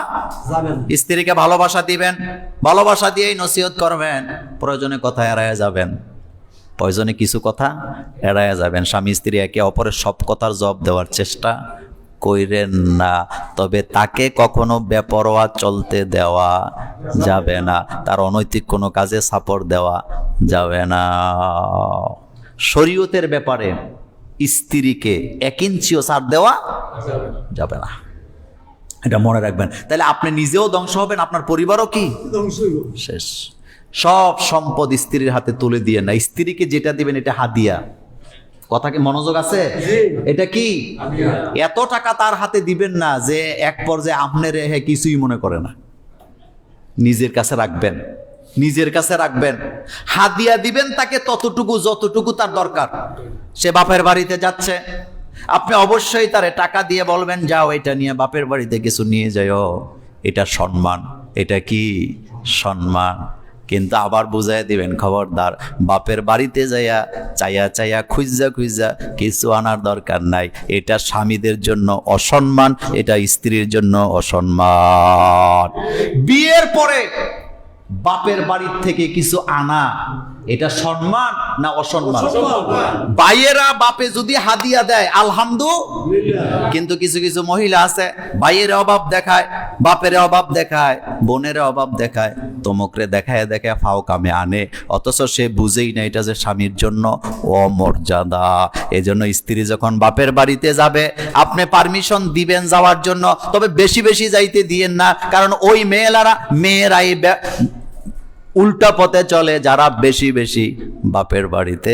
A: যাবে না। স্ত্রীকে ভালোবাসা দিবেন, ভালোবাসা দিয়েই নসিহত করবেন, প্রয়োজনে কথা এড়ায়া যাবেন, প্রয়োজনে কিছু কথা এড়ায়া যাবেন। স্বামী স্ত্রী একে অপরের সব কথার জবাব দেওয়ার চেষ্টা কইরেন না, তবে তাকে কখনো বেপরোয়া চলতে দেওয়া যাবে না, তার অনৈতিক কোনো কাজে সাপোর্ট দেওয়া যাবে না। শরীয়তের ব্যাপারে স্ত্রীকে 1 ইঞ্চিও ছাড় দেওয়া যাবে না, এটা মনে রাখবেন। তাহলে আপনি নিজেও ধ্বংস হবেন, আপনার পরিবারও কি শেষ। সব সম্পদ স্ত্রীর হাতে তুলে দিয়ে না, স্ত্রীকে যেটা দিবেন এটা হাদিয়া। কথা কি মনোযোগ আছে? এটা কি? এত টাকা তার হাতে দিবেন না যে এক পর্যায়ে আপনার কিছুই মনে করে না। নিজের কাছে রাখবেন, নিজের কাছে রাখবেন। হাদিয়া দিবেন তাকে ততটুকু যতটুকু তার দরকার। সে বাপের বাড়িতে যাচ্ছে, আপনি অবশ্যই তারে টাকা দিয়ে বলবেন, যাও এটা নিয়ে বাপের বাড়িতে কিছু নিয়ে যাও, এটা সম্মান, এটা কি সম্মান। কিন্তু আবার বুঝাই দিবেন, খবরদার বাপের বাড়িতে যাইয়া চাইয়া চাইয়া খুঁজা খুঁজা কিছু আনার দরকার নাই। এটা স্বামীদের জন্য অসম্মান, এটা স্ত্রীর জন্য অসম্মান। বিয়ের পরে বাপের বাড়ির থেকে কিছু আনা, এটা সম্মান না অসম্মান? ভাইয়েরা বাপে যদি হাদিয়া দেয় আলহামদুলিল্লাহ, কিন্তু কিছু কিছু মহিলা আছে ভাইয়ের অভাব দেখায়, বাপের অভাব দেখায়, বোনের অভাব দেখায়, তমকরে দেখায় দেখায় ফাও কামে আনে, অথচ সে বুঝেই না এটা যে স্বামীর জন্য অমর্যাদা। এজন্য স্ত্রী যখন বাপের বাড়িতে যাবে আপনি পারমিশন দিবেন যাওয়ার জন্য, তবে বেশি বেশি যাইতে দিয়েন না, কারণ ওই মেয়েরাই উল্টা পথে চলে। যারা বেশি বেশি বাপের বাড়িতে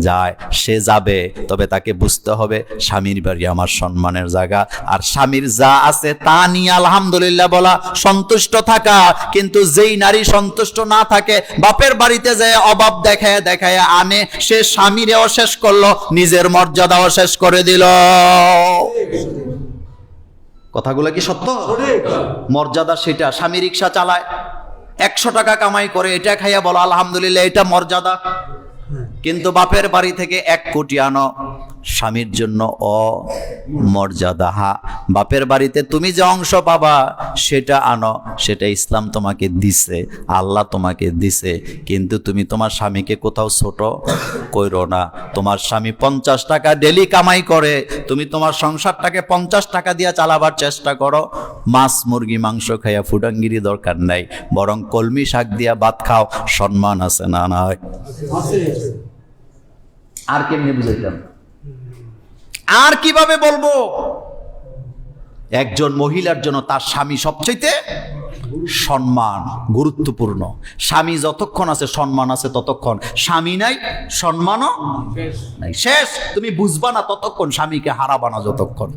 A: যায় সে যাবে, তবে তাকে বুঝতে হবে স্বামীর বাড়ি আমার সম্মানের জায়গা, আর স্বামীর যা আছে তা নিয়ে আলহামদুলিল্লাহ বলা, সন্তুষ্ট থাকা। কিন্তু যেই নারী সন্তুষ্ট না থাকে, বাপের বাড়িতে যায় অভাব দেখায় দেখায় আনে, সে স্বামীরেও শেষ করলো, নিজের মর্যাদাও শেষ করে দিল। কথাগুলো কি সত্য? মর্যাদা সেটা। স্বামী রিক্সা চালায়, 100 টাকা কামাই করে, এটা খাইয়া বলো আলহামদুলিল্লাহ, এটা মর্যাদা। কিন্তু বাপের বাড়ি থেকে 1 কোটি আনো, স্বামীর জন্য অমর্যাদা। বাপের বাড়িতে তুমি যে অংশ পাবা সেটা আনো, সেটা ইসলাম তোমাকে দিছে, আল্লাহ তোমাকে দিছে, কিন্তু তুমি তোমার স্বামীকে কোথাও ছোট কইরো না। তোমার স্বামী 50 টাকা ডেলি কামাই করে, তুমি তোমার সংসারটাকে 50 টাকা দিয়ে চালাবার চেষ্টা করো। মাছ মুরগি মাংস খাইয়া ফুটাঙ্গিরি দরকার নাই, বরং কলমি শাক দিয়া ভাত খাও, সম্মান আছে না নাই? আর কেমনে বুঝাইতাম, আর কিভাবে বলবো? একজন মহিলার জন্য তার স্বামী সবচাইতে সম্মান, গুরুত্বপূর্ণ। স্বামী যতক্ষণ আছে সম্মান আছে ততক্ষণ, স্বামী নাই সম্মানও নাই, শেষ। তুমি বুঝবা না ততক্ষণ, স্বামীকে হারাবা না যতক্ষণ।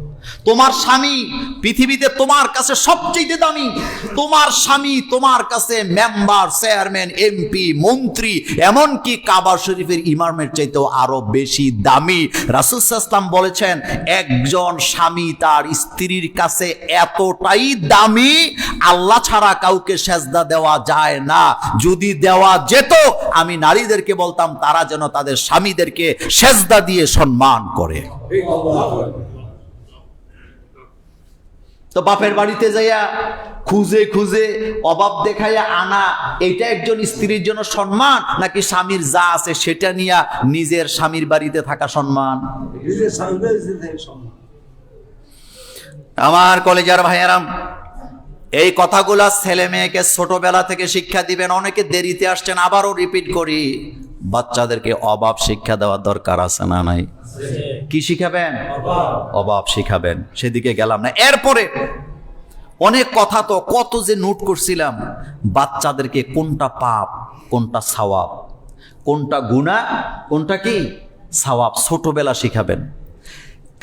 A: তোমার স্বামী পৃথিবীতে তোমার কাছে সবচেয়ে দামি। তোমার স্বামী তোমার কাছে মেম্বার, চেয়ারম্যান, এমপি, মন্ত্রী, এমনকি কাবা শরীফের ইমামের চাইতেও আরো বেশি দামি। রাসূল সাল্লাল্লাহু আলাইহি ওয়াসাল্লাম বলেছেন, একজন স্বামী তার স্ত্রীর কাছে এতটাই দামি, আল্লাহ ছাড়া কাউকে সেজদা দেওয়া যায় না। যদি দেওয়া যেত, আমি নারীদেরকে বলতাম তারা যেন তাদের স্বামীদেরকে সেজদা দিয়ে সম্মান করে। তো বাপের বাড়িতে যাইয়া খুঁজে খুঁজে অভাব দেখাইয়া আনা, এটা একজন স্ত্রীর জন্য সম্মান, নাকি স্বামীর যা আছে সেটা নিয়ে নিজের স্বামীর বাড়িতে থাকা সম্মান? আমার কলেজার ভাইয়েরাম, এই কথাগুলা ছেলে মেয়েকে ছোটবেলা থেকে শিক্ষা দিবেন। অনেকে দেরিতে আসছেন, আবারও রিপিট করি, বাচ্চাদেরকে অভাব শিক্ষা দেওয়ার দরকার আছে না নাই? কি শিখাবেন? অভাব শিখাবেন। সেদিকে গেলাম না। এরপরে অনেক কথা তো কত যে নোট করছিলাম, বাচ্চাদেরকে কোনটা পাপ কোনটা সওয়াব, কোনটা গুনাহ কোনটা কি সওয়াব, ছোটবেলা শিখাবেন।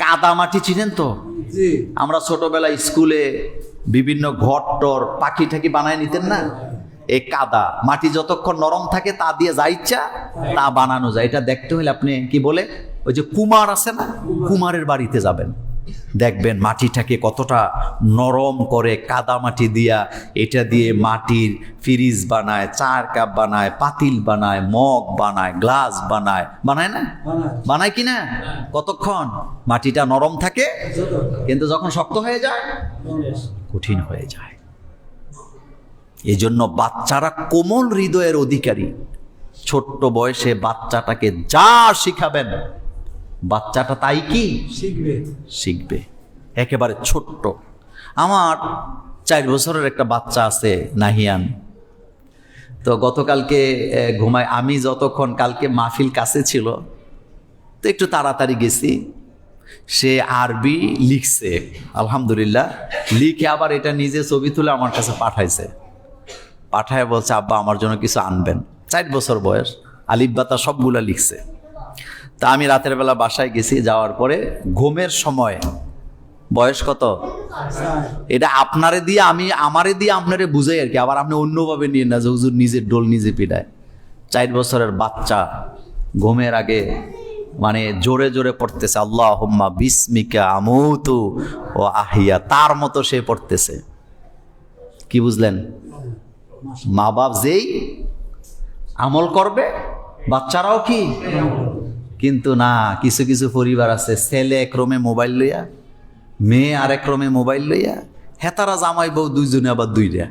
A: কাদামাটি চিনেন তো? আমরা ছোটবেলায় স্কুলে বিভিন্ন ঘর টর পাখি ঠাকি বানায় নিতেন না? এই কাদা মাটি যতক্ষণ নরম থাকে তা দিয়ে যা ইচ্ছা তা বানানো যায়। এটা দেখতে হলে আপনি কি বলে, ওই যে কুমার আছে না, কুমারের বাড়িতে যাবেন, দেখবেন মাটিটাকে কতটা নরম করে কাদা মাটি দিয়া, এটা দিয়ে মাটির ফ্রিজ বানায়, 4 কাপ বানায়, পাতিল বানায়, মগ বানায়, গ্লাস বানায়, বানায় না? বানায় কি না? কতক্ষণ মাটিটা নরম থাকে, কিন্তু যখন শক্ত হয়ে যায় কঠিন হয়ে যায়। এই জন্য বাচ্চারা কোমল হৃদয়ের অধিকারী। ছোট্ট বয়সে বাচ্চাটাকে যা শিখাবেন, বাচ্চাটা তাই কি শিখবে। একেবারে ছোট্ট। আমার 4 বছরের একটা বাচ্চা আছে, নাহিয়ান। তো গতকালকে ঘুমায়, আমি যতক্ষণ, কালকে মাহফিল কাছে ছিল তো একটু তাড়াতাড়ি গেছি। সে আরবি লিখছে, আলহামদুলিল্লাহ, লিখে আবার এটা নিজে ছবি তুলে আমার কাছে পাঠাইছে। পাঠায় বলছে, আব্বা আমার জন্য কিছু আনবেন। 4 বছর বয়স, আলিফ বাতা সবগুলা লিখছে। তা আমি রাতের বেলা বাসায় গেছি, যাওয়ার পরে ঘুমের সময়, বয়স কত এটা আপনারে দিয়ে আমি আমারে দিয়ে আপনারে বুঝাই আর কি, আবার আপনি অন্যভাবে নিয়ে না যে হুজুর নিজের ডোল নিজে পিটায়। 4 বছরের বাচ্চা ঘুমের আগে মানে জোরে জোরে পড়তেছে, আল্লাহুম্মা বিসমিকা আমুতু ও আহিয়া, তার মতো সে পড়তেছে। কি বুঝলেন? মা বাপ যেই আমল করবে বাচ্চারাও কি, কিন্তু না, কিছু কিছু পরিবার আছে, ছেলে একরমে মোবাইল লইয়া, মেয়ে আরেক রমে মোবাইল লইয়া, হেতারা জামাই বউ দুইজনে আবার দুইটা,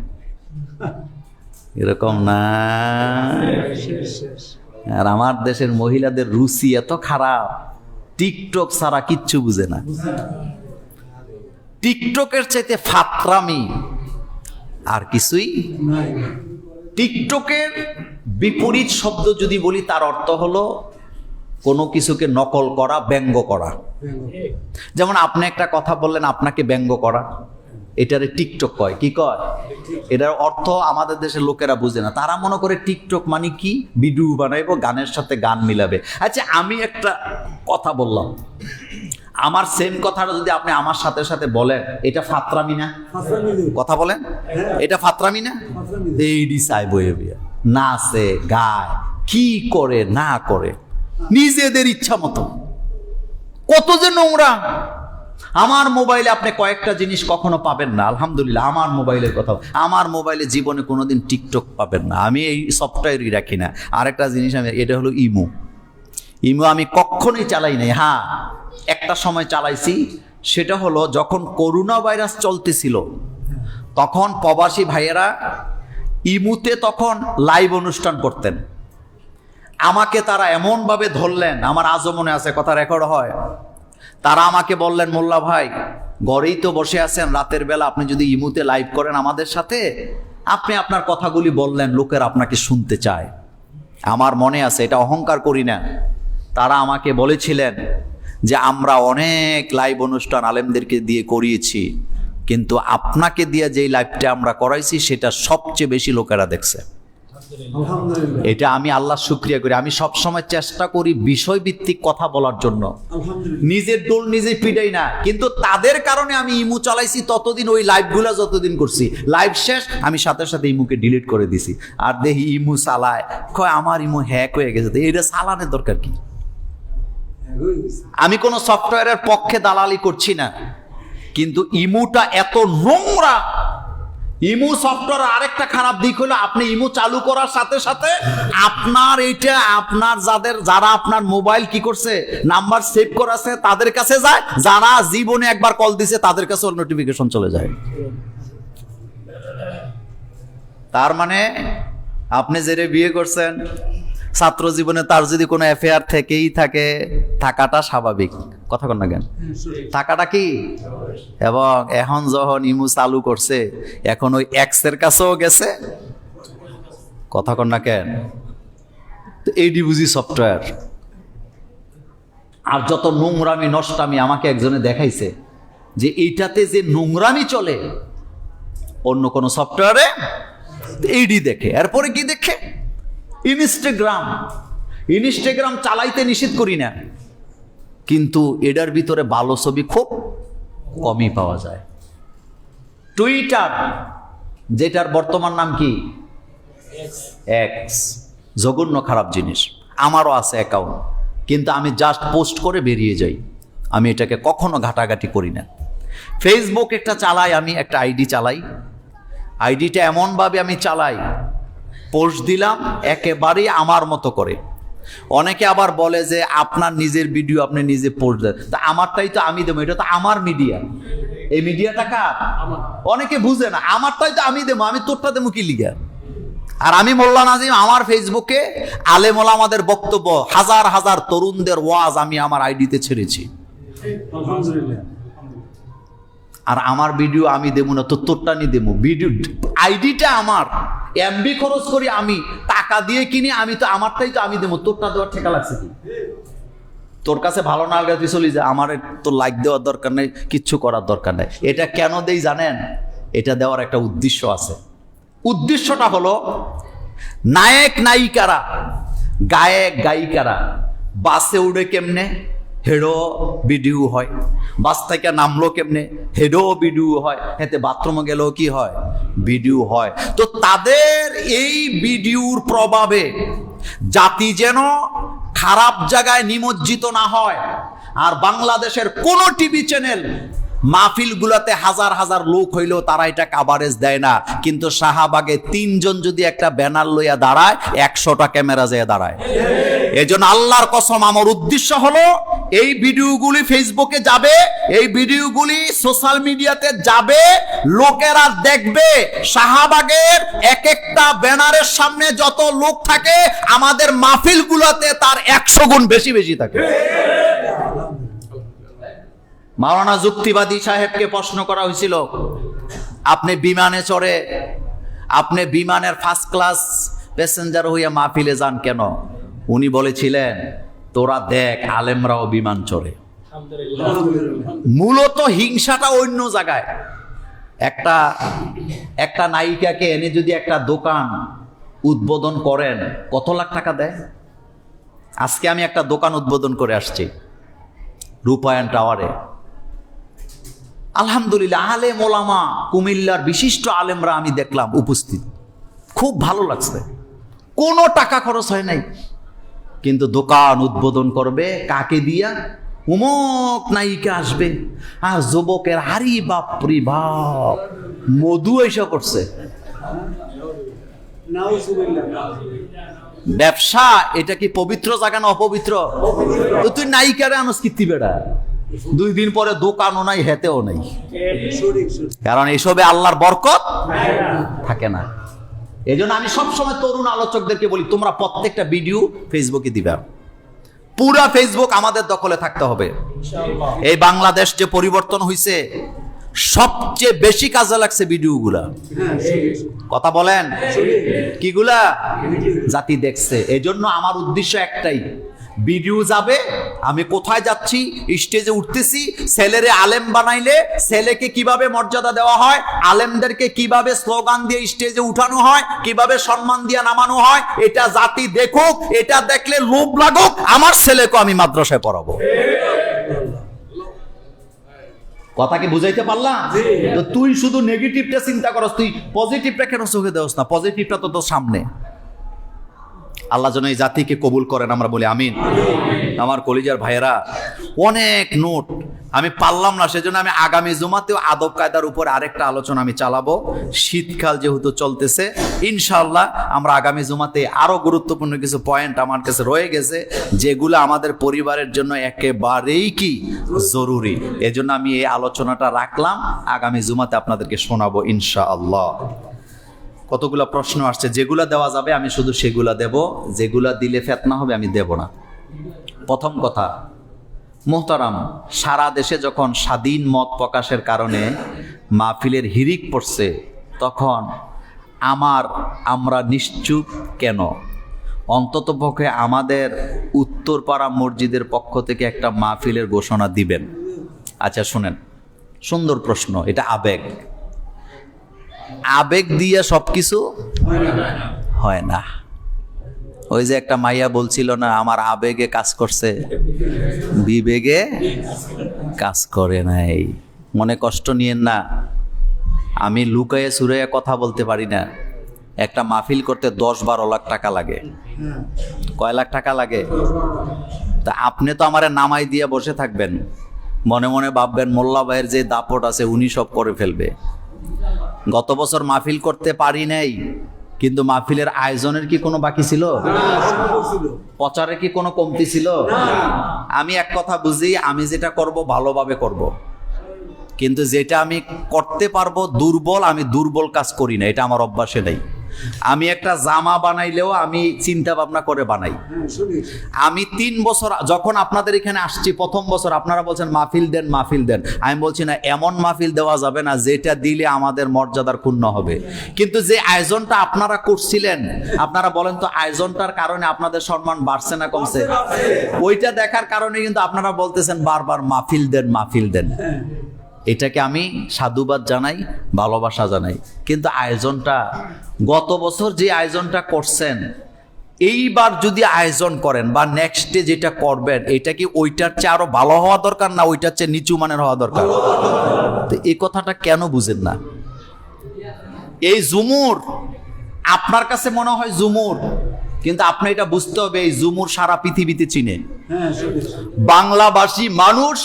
A: এরকম না। আর আমার দেশের মহিলাদের রুচি এত খারাপ, টিকটক ছাড়া কিচ্ছু বুঝে না। টিকটকের চাইতে ফাতরামি আর কিছুই। টিকটকের বিপরীত শব্দ যদি বলি, তার অর্থ হলো কোনো কিছুকে নকল করা, ব্যঙ্গ করা। যেমন আপনি একটা কথা বললেন, আপনাকে ব্যঙ্গ করা, এটারে টিকটক কয়। কি কয়? এটার অর্থ আমাদের দেশের লোকেরা বুঝে না, তারা মনে করে টিকটক মানে কি, ভিডিও বানাইবো, গানের সাথে গান মিলাবে। আচ্ছা, আমি একটা কথা বললাম, আমার সেম কথাটা যদি আপনি আমার সাথে সাথে বলেন, এটা ফাতরামি না? কথা বলেন, এটা ফাতরামি না? এইডি চাইবো নাচে গায়, কি করে না করে, নিজেদের ইচ্ছা মতো, কত যে নোংরা। আমার মোবাইলে আপনি কয়েকটা জিনিস কখনো পাবেন না, আলহামদুলিল্লাহ। আমার মোবাইলের কথা, আমার মোবাইলে জীবনে কোনোদিন টিকটক পাবেন না, আমি এই সফটওয়্যারই রাখি না। আরেকটা জিনিস আমি, এটা হলো ইমো। ইমো আমি কখনোই চালাই নাই। হ্যাঁ, একটা সময় চালাইছি, সেটা হলো যখন করোনা ভাইরাস চলতেছিল, তখন প্রবাসী ভাইয়েরা ইমুতে তখন লাইভ অনুষ্ঠান করতেন। আমাকে তারা এমনভাবে ধরলেন, আমার আজও মনে আছে, কথা রেকর্ড হয়। তারা আমাকে বললেন, মোল্লা ভাই, ঘরেই তো বসে আছেন, রাতের বেলা আপনি যদি ইমুতে লাইভ করেন আমাদের সাথে, আপনি আপনার কথাগুলি বললেন, লোকের আপনাকে শুনতে চায়। আমার মনে আছে, এটা অহংকার করি না। তারা আমাকে বলেছিলেন যে আমরা অনেক লাইভ অনুষ্ঠান আলেমদেরকে দিয়ে করিয়েছি, কিন্তু আপনাকে দিয়ে যেই লাইভটা আমরা করাইছি সেটা সবচেয়ে বেশি লোকেরা দেখছে। এটা আমি আল্লাহর শুকরিয়া করি। আমি সবসময় চেষ্টা করি বিষয়ভিত্তিক কথা বলার জন্য, নিজের ডোল নিজে পিটাই না। কিন্তু তাদের কারণে আমি ইমু চালাইছি ততদিন, ওই লাইভগুলা যতদিন করছি, লাইভ শেষ আমি সাথে সাথে ইমুকে ডিলিট করে দিছি। আর দেখি ইমু চালায়, কয় আমার ইমু হ্যাক হয়ে গেছে। এটা চালানোর দরকার কি? আমি কোনো সফটওয়্যারের পক্ষে দালালি করছি না, কিন্তু ইমুটা এত নোংরা। ইমু সফটওয়্যার আরেকটা খারাপ দিক হলো, আপনি ইমু চালু করার সাথে সাথে আপনার এইটা, আপনার যারা আপনার মোবাইল কি করছে, নাম্বার সেভ করা আছে তাদের কাছে যায়, যারা জীবনে একবার কল দিছে তাদের কাছে ওর নোটিফিকেশন চলে যায়। তার মানে আপনি যেটা বিয়ে করছেন, ছাত্র জীবনে তার যদি কোনো অ্যাফেয়ার থেকেই থাকে, থাকাটা স্বাভাবিক। কথা কন না কেন? থাকাটা কি? এবং এখন যখন ইমু চালু করছে, এখন ওই এক্সের কাছেও গেছে। কথা কন না কেন? তো এইডি বুঝি সফটওয়্যার। আর যত নোংরামি নষ্টামি আমাকে একজনে দেখাইছে যে এইটাতে যে নোংরামি চলে, অন্য কোনো সফটওয়্যারে এইডি দেখে। এরপরে কি দেখে? ইনস্টাগ্রাম চালাইতে নিষেধ করি না, কিন্তু এটার ভিতরে ভালো ছবি খুব কমই পাওয়া যায়। টুইটার, যেটার বর্তমান নাম কি এক্স, জঘন্য খারাপ জিনিস। আমারও আছে অ্যাকাউন্ট, কিন্তু আমি জাস্ট পোস্ট করে বেরিয়ে যাই, আমি এটাকে কখনো ঘাটাঘাটি করি না। ফেসবুক একটা চালাই, আমি একটা আইডি চালাই। আইডিটা এমনভাবে আমি চালাই, পোস্ট দিলাম একেবারেই আমার মতো করে। অনেকে আবার বলে যে আপনার নিজের ভিডিও আপনি নিজে পোস্ট দেন, তা আমারটাই তো আমি দেবো, এটা তো আমার মিডিয়া। এই মিডিয়াটা কার? অনেকে বুঝে না, আমারটাই তো আমি দেবো, আমি তোরটা দেবো কি লিগা? আর আমি মোল্লা নাজিম, আমার ফেসবুকে আলেম ওলামাদের বক্তব্য, হাজার হাজার তরুণদের ওয়াজ আমি আমার আইডিতে ছেড়েছি। আর আমার ভিডিও আমি দেবো না, তোরটা নিয়ে দেবো। ভিডিও আইডিটা আমার, এমবি খরচ করি আমি, টাকা দিয়ে কিনি আমি, তো আমারটাই তো আমি দেবো, তোরটা দেওয়ার ঠেকা লাগছে কি? তোর কাছে ভালো না লাগলে তুই চলি যা, আমার তো লাইক দেওয়ার দরকার নেই, কিচ্ছু করার দরকার নেই। এটা কেন দেই জানেন? এটা দেওয়ার একটা উদ্দেশ্য আছে। উদ্দেশ্যটা হলো, নায়ক নায়িকারা, গায়ক গায়িকারা বাসে উঠে কেমনে, হেডো ভিডিও হয়। বাস থেকে নামলো কেমনে, হেডো ভিডিও হয়। এতে বাথরুমে গেলেও কি হয়, ভিডিও হয়। তো তাদের এই ভিডিওর প্রভাবে জাতি যেন খারাপ জায়গায় নিমজ্জিত না হয়। আর বাংলাদেশের কোন টিভি চ্যানেল মাহফিলগুলোতে হাজার হাজার লোক হইলেও তারা এটা কাভারেজ দেয় না, কিন্তু শাহবাগে 3 জন যদি একটা ব্যানার লইয়া দাঁড়ায় 100টা ক্যামেরা যেয়ে দাঁড়ায়। এজন্য আল্লাহর কসম, আমার উদ্দেশ্য হলো এই ভিডিওগুলি ফেসবুকে যাবে, এই ভিডিওগুলি সোশ্যাল মিডিয়াতে যাবে, লোকেরা দেখবে শাহবাগের এক একটা ব্যানারের সামনে যত লোক থাকে আমাদের মাহফিলগুলোতে তার 100 গুণ বেশি বেশি থাকে। মাওলানা যুক্তিবাদী সাহেবকে প্রশ্ন করা হয়েছিল, আপনি বিমানে চড়ে, আপনি বিমানের ফার্স্ট ক্লাস প্যাসেঞ্জার হইয়া মাহফিলে যান কেন? উনি বলেছিলেন, তোরা দেখ আলেমরাও বিমান চড়ে। মূলত হিংসাটা অন্য জায়গায়। একটা নায়িকাকে এনে যদি একটা দোকান উদ্বোধন করেন, কত লাখ টাকা দেয়? আজকে আমি একটা দোকান উদ্বোধন করে আসছি রূপায়ণ টাওয়ারে। আলহামদুলিল্লাহ, আলেম ওলামা, কুমিল্লার বিশিষ্ট আলেমরা আমি দেখলাম উপস্থিত, খুব ভালো লাগছে, কোনো টাকা খরচ হয় নাই। কিন্তু দোকান উদ্বোধন করবে কাকে দিয়া? উমক নায়িকা আসবে, আর যুবকের হারি বাপরি বাপ মধু এসে করছে। ব্যবসা এটা কি পবিত্র জায়গা না অপবিত্র? তো তুই নায়িকারে আনস কীর্তি বেড়া, 2 দিন পরে দোকানও নাই, হেতেও নাই, কারণ এসবে আল্লাহর বরকত থাকে না। এই জন্য আমি সবসময় তরুণ আলোচকদেরকে বলি, তোমরা প্রত্যেকটা ভিডিও ফেসবুকে দিবা, পুরা ফেসবুক আমাদের দখলে থাকতে হবে। এই বাংলাদেশ যে পরিবর্তন হয়েছে, সবচেয়ে বেশি কাজে লাগছে ভিডিওগুলা। কথা বলেন, কিগুলা? জাতি দেখছে। এই জন্য আমার উদ্দেশ্য একটাই, ভিডিও যাবে, আমি কোথায় যাচ্ছি, স্টেজে উঠতেছি, ছেলেরে আলেম বানাইলে ছেলেকে কিভাবে মর্যাদা দেওয়া হয়, আলেমদেরকে কিভাবে স্লোগান দিয়ে স্টেজে উঠানো হয়, কিভাবে সম্মান দিয়ে নামানো হয়, এটা জাতি দেখুক। এটা দেখলে লোভ লাগুক, আমার ছেলেকে আমি মাদ্রাসায় পড়াবো। কথা কি বুঝাইতে পারলাম? তো তুই শুধু নেগেটিভটা চিন্তা করস, তুই পজিটিভটা কেন চোখে দেওস না? পজিটিভটা তো তোর সামনে। আল্লাহ যেন এই জাতিকে কবুল করেন, আমরা বলি আমিন। আমার কলিজার ভাইয়েরা, অনেক নোট আমি পারলাম না, সেজন্য আমি আগামী জুমাতেও আদব কায়দার উপর আরেকটা আলোচনা আমি চালাবো। শীতকাল যেহেতু চলতেছে, ইনশাআল্লাহ আমরা আগামী জুমাতে আরো গুরুত্বপূর্ণ কিছু পয়েন্ট আমার কাছে রয়ে গেছে, যেগুলো আমাদের পরিবারের জন্য একেবারেই কি জরুরি। এজন্য আমি এই আলোচনাটা রাখলাম, আগামী জুমাতে আপনাদেরকে শোনাবো ইনশাআল্লাহ। কতগুলা প্রশ্ন আসছে, যেগুলা দেওয়া যাবে আমি শুধু সেগুলা দেব, যেগুলা দিলে ফিতনা হবে আমি দেব না। প্রথম কথা, মুহতারাম, সারা দেশে যখন স্বাধীন মত প্রকাশের কারণে মাহফিলের হিরিক পড়ছে, তখন আমরা নিশ্চুপ কেন? অন্ততপক্ষে আমাদের উত্তরপাড়া মসজিদের পক্ষ থেকে একটা মাহফিলের ঘোষণা দিবেন। আচ্ছা শুনেন, সুন্দর প্রশ্ন, এটা আবেগ। আবেগ দিয়ে সবকিছু হয় না। ওই যে একটা মাইয়া বলছিল না, আমার আবেগে কাজ করছে, বিবেগে কাজ করে নাই। মনে কষ্ট নিয়েন না, আমি লুকায়ে সুরাইয়া কথা বলতে পারি না। একটা মাহফিল করতে 10-12 লাখ টাকা লাগে। কয় লাখ টাকা লাগে? তা আপনি তো আমারে নামাই দিয়ে বসে থাকবেন, মনে মনে ভাববেন মোল্লা ভাইয়ের যে দাপট আছে উনি সব করে ফেলবে। গত বছর মাহফিল করতে পারি নাই, কিন্তু মাহফিলের আয়োজনের কি কোনো বাকি ছিল? প্রচারে কি কোনো কমতি ছিল? আমি এক কথা বুঝি, আমি যেটা করব ভালোভাবে করব, কিন্তু যেটা আমি করতে পারবো দুর্বল, আমি দুর্বল কাজ করি না, এটা আমার অভ্যাসে নেই। আমি একটা জামা বানাইলেও আমি চিন্তা ভাবনা করে বানাই। আমি 3 বছর যখন আপনাদের এখানে আসছি, প্রথম বছর আপনারা বলছেন মাহফিল দেন মাহফিল দেন, আমি বলছি না, এমন মাহফিল দেওয়া যাবে না যেটা দিলে আমাদের মর্যাদার ক্ষুণ্ণ হবে। কিন্তু যে আয়োজনটা আপনারা করছিলেন, আপনারা বলেন তো আয়োজনটার কারণে আপনাদের সম্মান বাড়ছে না কমছে? ওইটা দেখার কারণে কিন্তু আপনারা বলতেছেন বারবার মাহফিল দেন মাহফিল দেন। এটাকে আমি সাধুবাদ জানাই, ভালোবাসা জানাই। কিন্তু আয়োজনটা, গত বছর যে আয়োজনটা করছেন, এইবার যদি আয়োজন করেন বা নেক্সটে যেটা করবেন, এটা কি ওইটার চেয়ে আরো ভালো হওয়া দরকার না ওইটার চেয়ে নিচু মানের হওয়া দরকার? তো এই কথাটা কেন বুঝেন না? এই জুমুর আপনার কাছে মনে হয় জুমুর, কিন্তু আপনি এটা বুঝতে হবে, এই জুমুর সারা পৃথিবীতে চিনে।
B: হ্যাঁ সঠিক
A: বাংলাভাষী মানুষ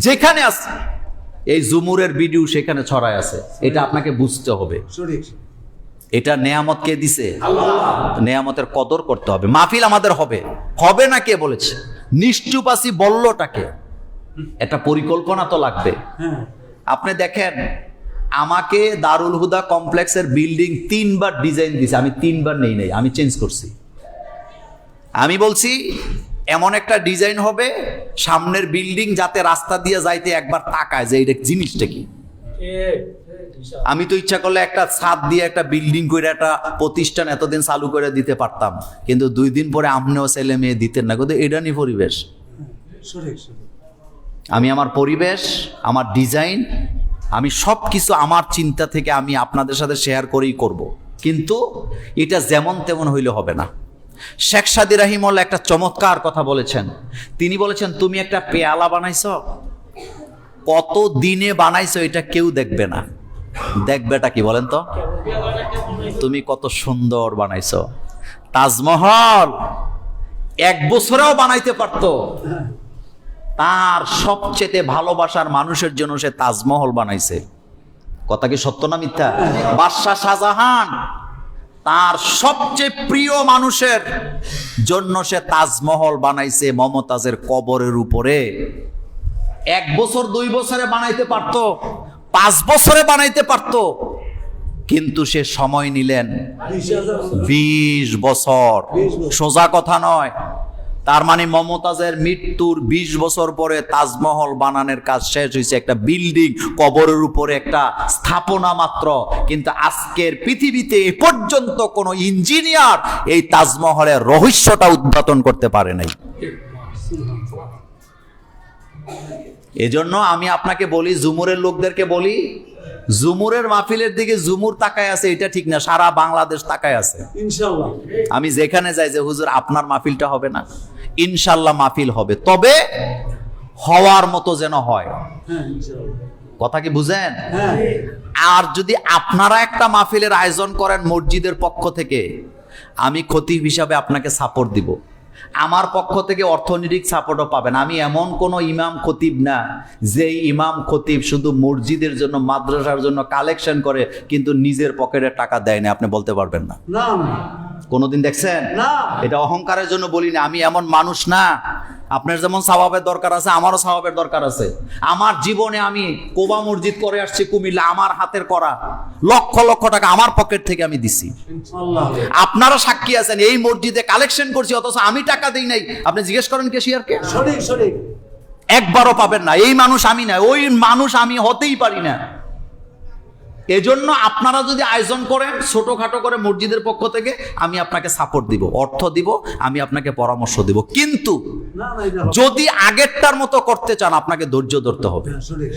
A: যেখানে আছে এই জুমুরের ভিডিও সেখানে ছড়ায় আছে, এটা আপনাকে বুঝতে হবে।
B: সঠিক
A: এটা নেয়ামত কে দিছে?
B: আল্লাহ।
A: নেয়ামতের কদর করতে হবে। মাহফিল আমাদের হবে, হবে না কে বলেছে? নিশ্চুপাসি বললটাকে, একটা পরিকল্পনা তো লাগবে।
B: হ্যাঁ
A: আপনি দেখেন, আমাকে দারুল হুদা কমপ্লেক্সের বিল্ডিং 3 বার ডিজাইন দিছে, আমি 3 বার নেই নাই, আমি চেঞ্জ করছি। আমি বলছি এমন একটা ডিজাইন হবে সামনের বিল্ডিং যাতে রাস্তা দিয়ে যাইতে একবার তাকায় যে এটা জিনিসটা কি। আমি তো ইচ্ছা করলে একটা ছাদ দিয়ে একটা বিল্ডিং করে একটা প্রতিষ্ঠান এতদিন চালু করে দিতে পারতাম, কিন্তু 2 দিন পরে আপনিও ছেলে মেয়ে দিতেন না, কিন্তু এটা নিয়ে পরিবেশ।
B: সঠিক সঠিক
A: আমি আমার পরিবেশ, আমার ডিজাইন, আমি সব কিছু আমার চিন্তা থেকে আমি আপনাদের সাথে শেয়ার করেই করব। কিন্তু এটা যেমন তেমন হইলে হবে না। শেখ সাদি রাহিমউল্লাহ একটা চমৎকার কথা বলেছেন। তিনি বলেছেন, তুমি একটা পেয়ালা বানাইছো, কত দিনে বানাইছো এটা কেউ দেখবে না, দেখবেটা কি বলেন তো? তুমি কত সুন্দর বানাইছো। তাজমহল 1 বছরেও বানাইতে পারতো। তার সবচেয়ে ভালোবাসার মানুষের জন্য সে তাজমহল বানাইছে। কথা কি সত্য না মিথ্যা? বাদশাহ শাহজাহান তার সবচেয়ে প্রিয় মানুষের জন্য সে তাজমহল বানাইছে মমতাজের কবরের উপরে। 1 বছর 2 বছরে বানাইতে পারতো, 5 বছরে বানাইতে পারতো, কিন্তু সে সময় নিলেন 20 বছর। সোজা কথা নয়। তার মানে মমতাজের মৃত্যুর 20 বছর পরে তাজমহল বানানোর কাজ শেষ হয়েছে, একটা বিল্ডিং কবরের উপরে একটা স্থাপনা মাত্র। কিন্তু আজকের পৃথিবীতে এ পর্যন্ত কোনো ইঞ্জিনিয়ার এই তাজমহলের রহস্যটা উদ্ঘাটন করতে পারে নাই। এজন্য আমি আপনাকে বলি, জুমুরের লোকদেরকে বলি, জুমুরের মাহফিলের দিকে জুমুর তাকায় আছে এটা ঠিক না, সারা বাংলাদেশ তাকায় আছে।
B: ইনশাআল্লাহ
A: আমি যেখানে যাই যে হুজুর আপনার মাহফিলটা হবে না, ইনশাল্লাহ মাহফিল হবে, তবে হওয়ার মতো যেন হয়।
B: হ্যাঁ ইনশাআল্লাহ
A: কথা কি বুঝেন?
B: হ্যাঁ
A: আর যদি আপনারা একটা মাহফিলের আয়োজন করেন মসজিদের পক্ষ থেকে, আমি খতিব হিসাবে আপনাকে সাপোর্ট দিব। আমার পক্ষ থেকে অর্থনৈতিক সাপোর্টও পাবেন। আমি এমন কোনো ইমাম খতিব না যে ইমাম খতিব শুধু মসজিদের জন্য মাদ্রাসার জন্য কালেকশন করে কিন্তু নিজের পকেটে টাকা দেয় না, আপনি বলতে পারবেন না।
B: না না
A: কোনোদিন দেখছেন?
B: না।
A: এটা অহংকারের জন্য বলি না, আমি এমন মানুষ না। আপনার যেমন সওয়াবের দরকার আছে, আমারও সওয়াবের দরকার আছে। আমার জীবনে আমি কোবা মসজিদ করে আসছি কুমিল্লা, আমার হাতের করা, লক্ষ লক্ষ টাকা আমার পকেট থেকে আমি দিছি।
B: ইনশাআল্লাহ
A: আপনারা সাক্ষী আছেন, এই মসজিদে কালেকশন করছি অথচ আমি টাকা দিই নাই। আপনি জিজ্ঞেস করেন ক্যাশিয়ারকে,
B: সঠিক সঠিক
A: একবারও পাবেন না। এই মানুষ আমি না, ওই মানুষ আমি হতেই পারি না। এজন্য আপনারা যদি আয়োজন করেন ছোটখাটো করে মসজিদের পক্ষ থেকে, আমি আপনাকে সাপোর্ট দিব, অর্থ দিব, আমি আপনাকে পরামর্শ দিব। কিন্তু
B: না না এটা হবে।
A: যদি আগেরটার মতো করতে চান আপনাকে ধৈর্য ধরতে হবে।
B: হ্যাঁ সঠিক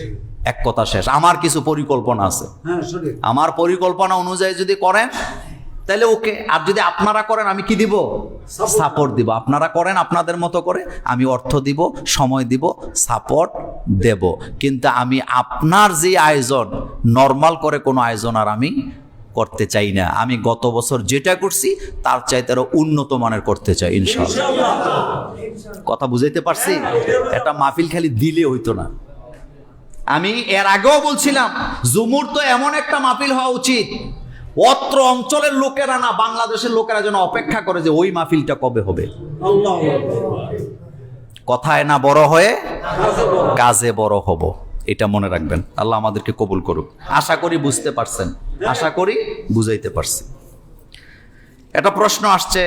A: এক কথা শেষ। আমার কিছু পরিকল্পনা আছে,
B: হ্যাঁ সঠিক
A: আমার পরিকল্পনা অনুযায়ী যদি করেন তাহলে ওকে। আর যদি আপনারা করেন আমি কি দিব? সাপোর্ট দিব। আপনারা করেন আপনাদের মতো করে, আমি অর্থ দিব, সময় দিব, সাপোর্ট দেব। কিন্তু আমি আপনার যে আয়োজন নর্মাল করে কোনো আয়োজন আর আমি করতে চাই না। আমি গত বছর যেটা করছি তার চাইতে আরো উন্নত মানের করতে চাই ইনশাআল্লাহ। কথা বুঝাইতে পারছি? একটা মাহফিল খালি দিলে হইতো না। আমি এর আগেও বলছিলাম জুমুর তো এমন একটা মাহফিল হওয়া উচিত, অত্র অঞ্চলের লোকেরা না, বাংলাদেশের লোকেরা যেন অপেক্ষা করে যে ওই মাহফিলটা কবে হবে।
B: আল্লাহ
A: কথায় না বড় হয়ে কাজে বড় হব, এটা মনে রাখবেন। আল্লাহ আমাদেরকে কবুল করুক। আশা করি বুঝতে পারছেন, আশা করি বুঝাইতে পারছি। একটা প্রশ্ন আসছে,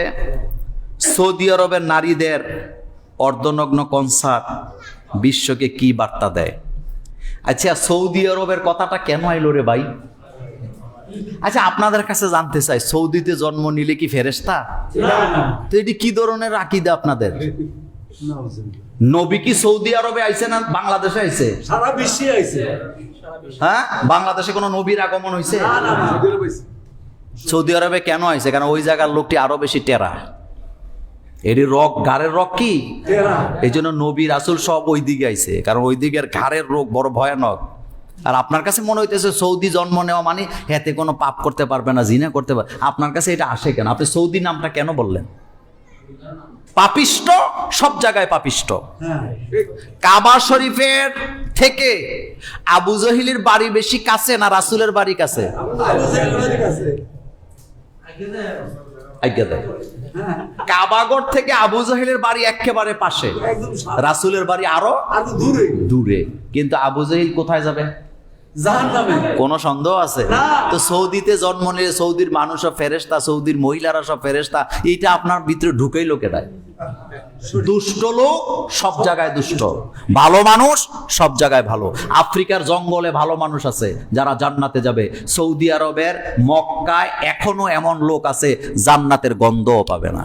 A: সৌদি আরবের নারীদের অর্ধনগ্ন কনসার্ট বিশ্বকে কি বার্তা দেয়? আচ্ছা, সৌদি আরবের কথাটা কেন আইলো রে ভাই? আচ্ছা, আপনাদের কাছে জানতে চাই, সৌদিতে জন্ম নিলে কি ফেরেশতা?
B: না না
A: তো এটি কি ধরনের আকীদা আপনাদের?
B: না
A: নবী কি সৌদি আরবে আইছে না বাংলাদেশে আইছে?
B: সারা বিশ্বে আইছে।
A: হ্যাঁ, বাংলাদেশে কোনো নবীর আগমন হইছে?
B: না না না
A: সৌদি আরবে কেন আইছে? কারণ ওই জায়গার লোকটি আরো বেশি টেরা, এরই রক, ঘাড়ের রক কি,
B: তেরা
A: এই জন্য নবী রাসূল সব ওই দিকে আইছে, কারণ ওই দিকের ঘাড়ের রোগ বড় ভয়ানক। আর আপনার কাছে মনে হইতেছে সৌদি জন্ম নেওয়া মানে এতে কোনো পাপ করতে পারবে না, জিনা করতে পারবে, আপনার কাছে এটা আসে কেন? আপনি সৌদি নামটা কেন বললেন? পাপিষ্ট, সব জায়গায় পাপিষ্ট।
B: হ্যাঁ
A: কাবা শরীফের থেকে আবু জহিলের বাড়ি বেশি কাছে না রাসূলের বাড়ি কাছে?
B: আবু জাহেলের কাছে।
A: আজ্ঞা দেয়। কাবাগর থেকে আবু জহিলের বাড়ি একেবারে পাশে,
B: একদম সামনে।
A: রাসূলের বাড়ি আরো
B: আর দূরে
A: দূরে। কিন্তু আবু জহিল কোথায় যাবে?
B: জাহান্নামে।
A: কোনো সন্দেহ আছে?
B: না।
A: তো সৌদিতে জন্ম নিয়ে সৌদির মানুষ সব ফেরেশতা, সৌদির মহিলারা সব ফেরেশতা, এইটা আপনার ভিতরে ঢুকেই লোকেরাই। দুষ্ট লোক সব জায়গায় দুষ্ট, ভালো মানুষ সব জায়গায় ভালো। আফ্রিকার জঙ্গলে ভালো মানুষ আছে যারা জান্নাতে যাবে। সৌদি আরবের মক্কায় এখনো এমন লোক আছে জান্নাতের গন্ধও পাবে না।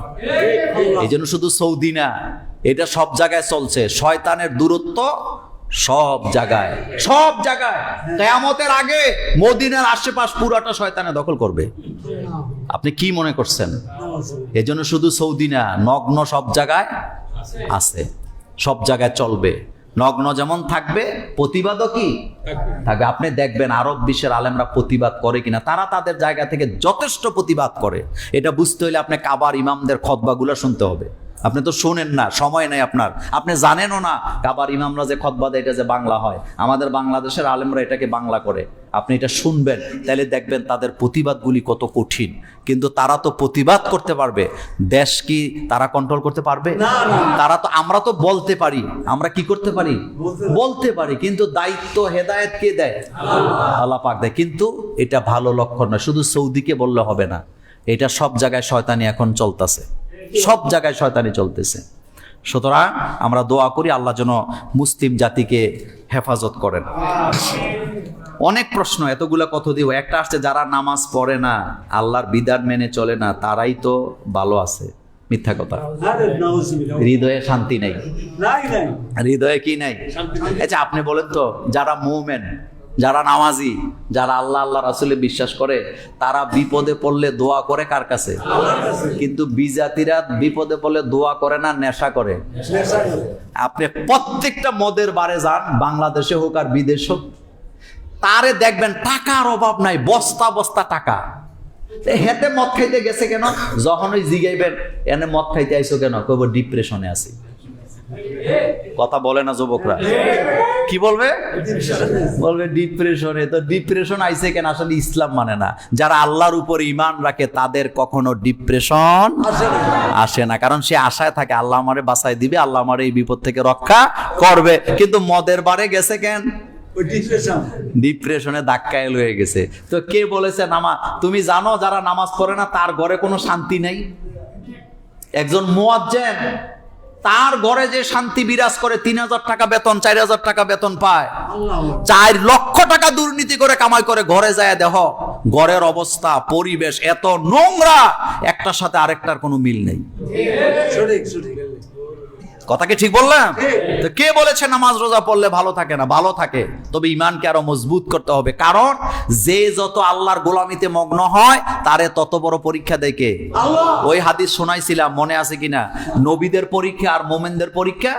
A: এই জন্য শুধু সৌদি না, এটা সব জায়গায় চলছে। শয়তানের দূরত্ব সব জায়গায়, সব জায়গায়। কিয়ামতের আগে মদিনার আশেপাশ পুরাটা শয়তানে দখল করবে। আপনি কি মনে করছেন? এজন্য শুধু সৌদি না, নগ্ন সব জায়গায় আছে, সব জায়গায় চলবে। নগ্ন যেমন থাকবে, প্রতিবাদও কি থাকবে। আপনি দেখবেন আরব বিশ্বের আলেমরা প্রতিবাদ করে কিনা, তারা তাদের জায়গা থেকে যথেষ্ট প্রতিবাদ করে। এটা বুঝতে হলে আপনি কাবার ইমামদের খতবাগুলো শুনতে হবে। আপনি তো শোনেন না, সময় নেই আপনার, আপনি জানেনও না কাবার ইমামরা যে খতবা দেয় এটা যে বাংলা হয়। আমাদের বাংলাদেশের আলেমরা এটাকে বাংলা করে। আপনি এটা শুনবেন, তাহলে দেখবেন তাদের প্রতিবাদগুলি কত কঠিন। কিন্তু তারা তো প্রতিবাদ করতে পারবে, দেশ কি তারা কন্ট্রোল করতে পারবে? তারা তো, আমরা তো বলতে পারি, আমরা কি করতে পারি? বলতে পারি, কিন্তু দায়িত্ব হেদায়েত কে দেয়? আল্লাহ পাক দেয়। কিন্তু এটা ভালো লক্ষণ নয়, শুধু সৌদিকে বললে হবে না। এটা সব জায়গায় শয়তানি এখন চলতেছে, সব জায়গায় শয়তানি চলতেছে। সুতরাং আমরা দোয়া করি আল্লাহ যেন মুসলিম জাতিকে হেফাজত করেন। অনেক প্রশ্ন, এতগুলা কত দিব। একটা আসছে যারা নামাজ পড়ে না, আল্লাহর বিধান মেনে চলে না, তারাই তো ভালো আছে। মিথ্যা কথা।
B: আরে নাউজুবিল্লাহ।
A: হৃদয়ে শান্তি নেই।
B: নাই নাই।
A: হৃদয়ে কি নাই? আচ্ছা আপনি বলেন তো, যারা মুমিন, যারা নামাজি, যারা আল্লাহ আল্লাহ রাসূলে বিশ্বাস করে, তারা বিপদে পড়লে দোয়া করে কার কাছে?
B: আল্লাহর কাছে।
A: কিন্তু বিজাতিরা বিপদে পড়লে দোয়া করে না, নেশা করে।
B: নেশা করে।
A: আপনি প্রত্যেকটা মদের বারে যান, বাংলাদেশে হোক আর বিদেশ হোক, তারে দেখবেন টাকার অভাব নাই, বস্তা বস্তা টাকা। হেতে মদ খাইতে গেছে কেন? যখন ওই জিগাইবেন এনে মদ খাইতে আইছো কেন, কইব ডিপ্রেশনে আছি। কথা বলে না যুবকরা? কি বলবে? বলবে ডিপ্রেশনে। তো ডিপ্রেশন আইছে কেন? আসলে ইসলাম মানে না। যারা আল্লাহর উপর ঈমান রাখে তাদের কখনো ডিপ্রেশন আসে না, কারণ সে আশায় থাকে আল্লাহ আমারে বাঁচাই দিবে, আল্লাহ আমারে এই বিপদ থেকে রক্ষা করবে। কিন্তু মদের বারে গেছে কেন?
B: ওই ডিপ্রেশন।
A: ডিপ্রেশনে ধাক্কায় লয়ে গেছে। তো কে বলেছে তুমি জানো যারা নামাজ পড়ে না তার ঘরে কোনো শান্তি নেই? একজন মুয়াজ্জিন, তার ঘরে যে শান্তি বিরাজ করে, ৩,০০০ টাকা বেতন, ৪,০০০ টাকা বেতন পায়,
B: আল্লাহ
A: ৪ লক্ষ টাকা দুর্নীতি করে কামাই করে, ঘরে যায় দেহ ঘরের অবস্থা, পরিবেশ এত নোংরা, একটার সাথে আরেকটার কোনো মিল নেই।
B: সঠিক সঠিক।
A: কথা কি ঠিক বললাম? তো কে বলেছে নামাজ রোজা পড়লে ভালো থাকে না? ভালো থাকে, তবে ঈমানকে আরো মজবুত করতে হবে। কারণ যে যত আল্লাহর গোলামিতে মগ্ন হয় তারে তত বড় পরীক্ষা দেয় কে?
B: আল্লাহ।
A: ওই হাদিস শোনাইছিলাম, মনে আছে কিনা? নবীদের পরীক্ষা আর মোমেনদের পরীক্ষা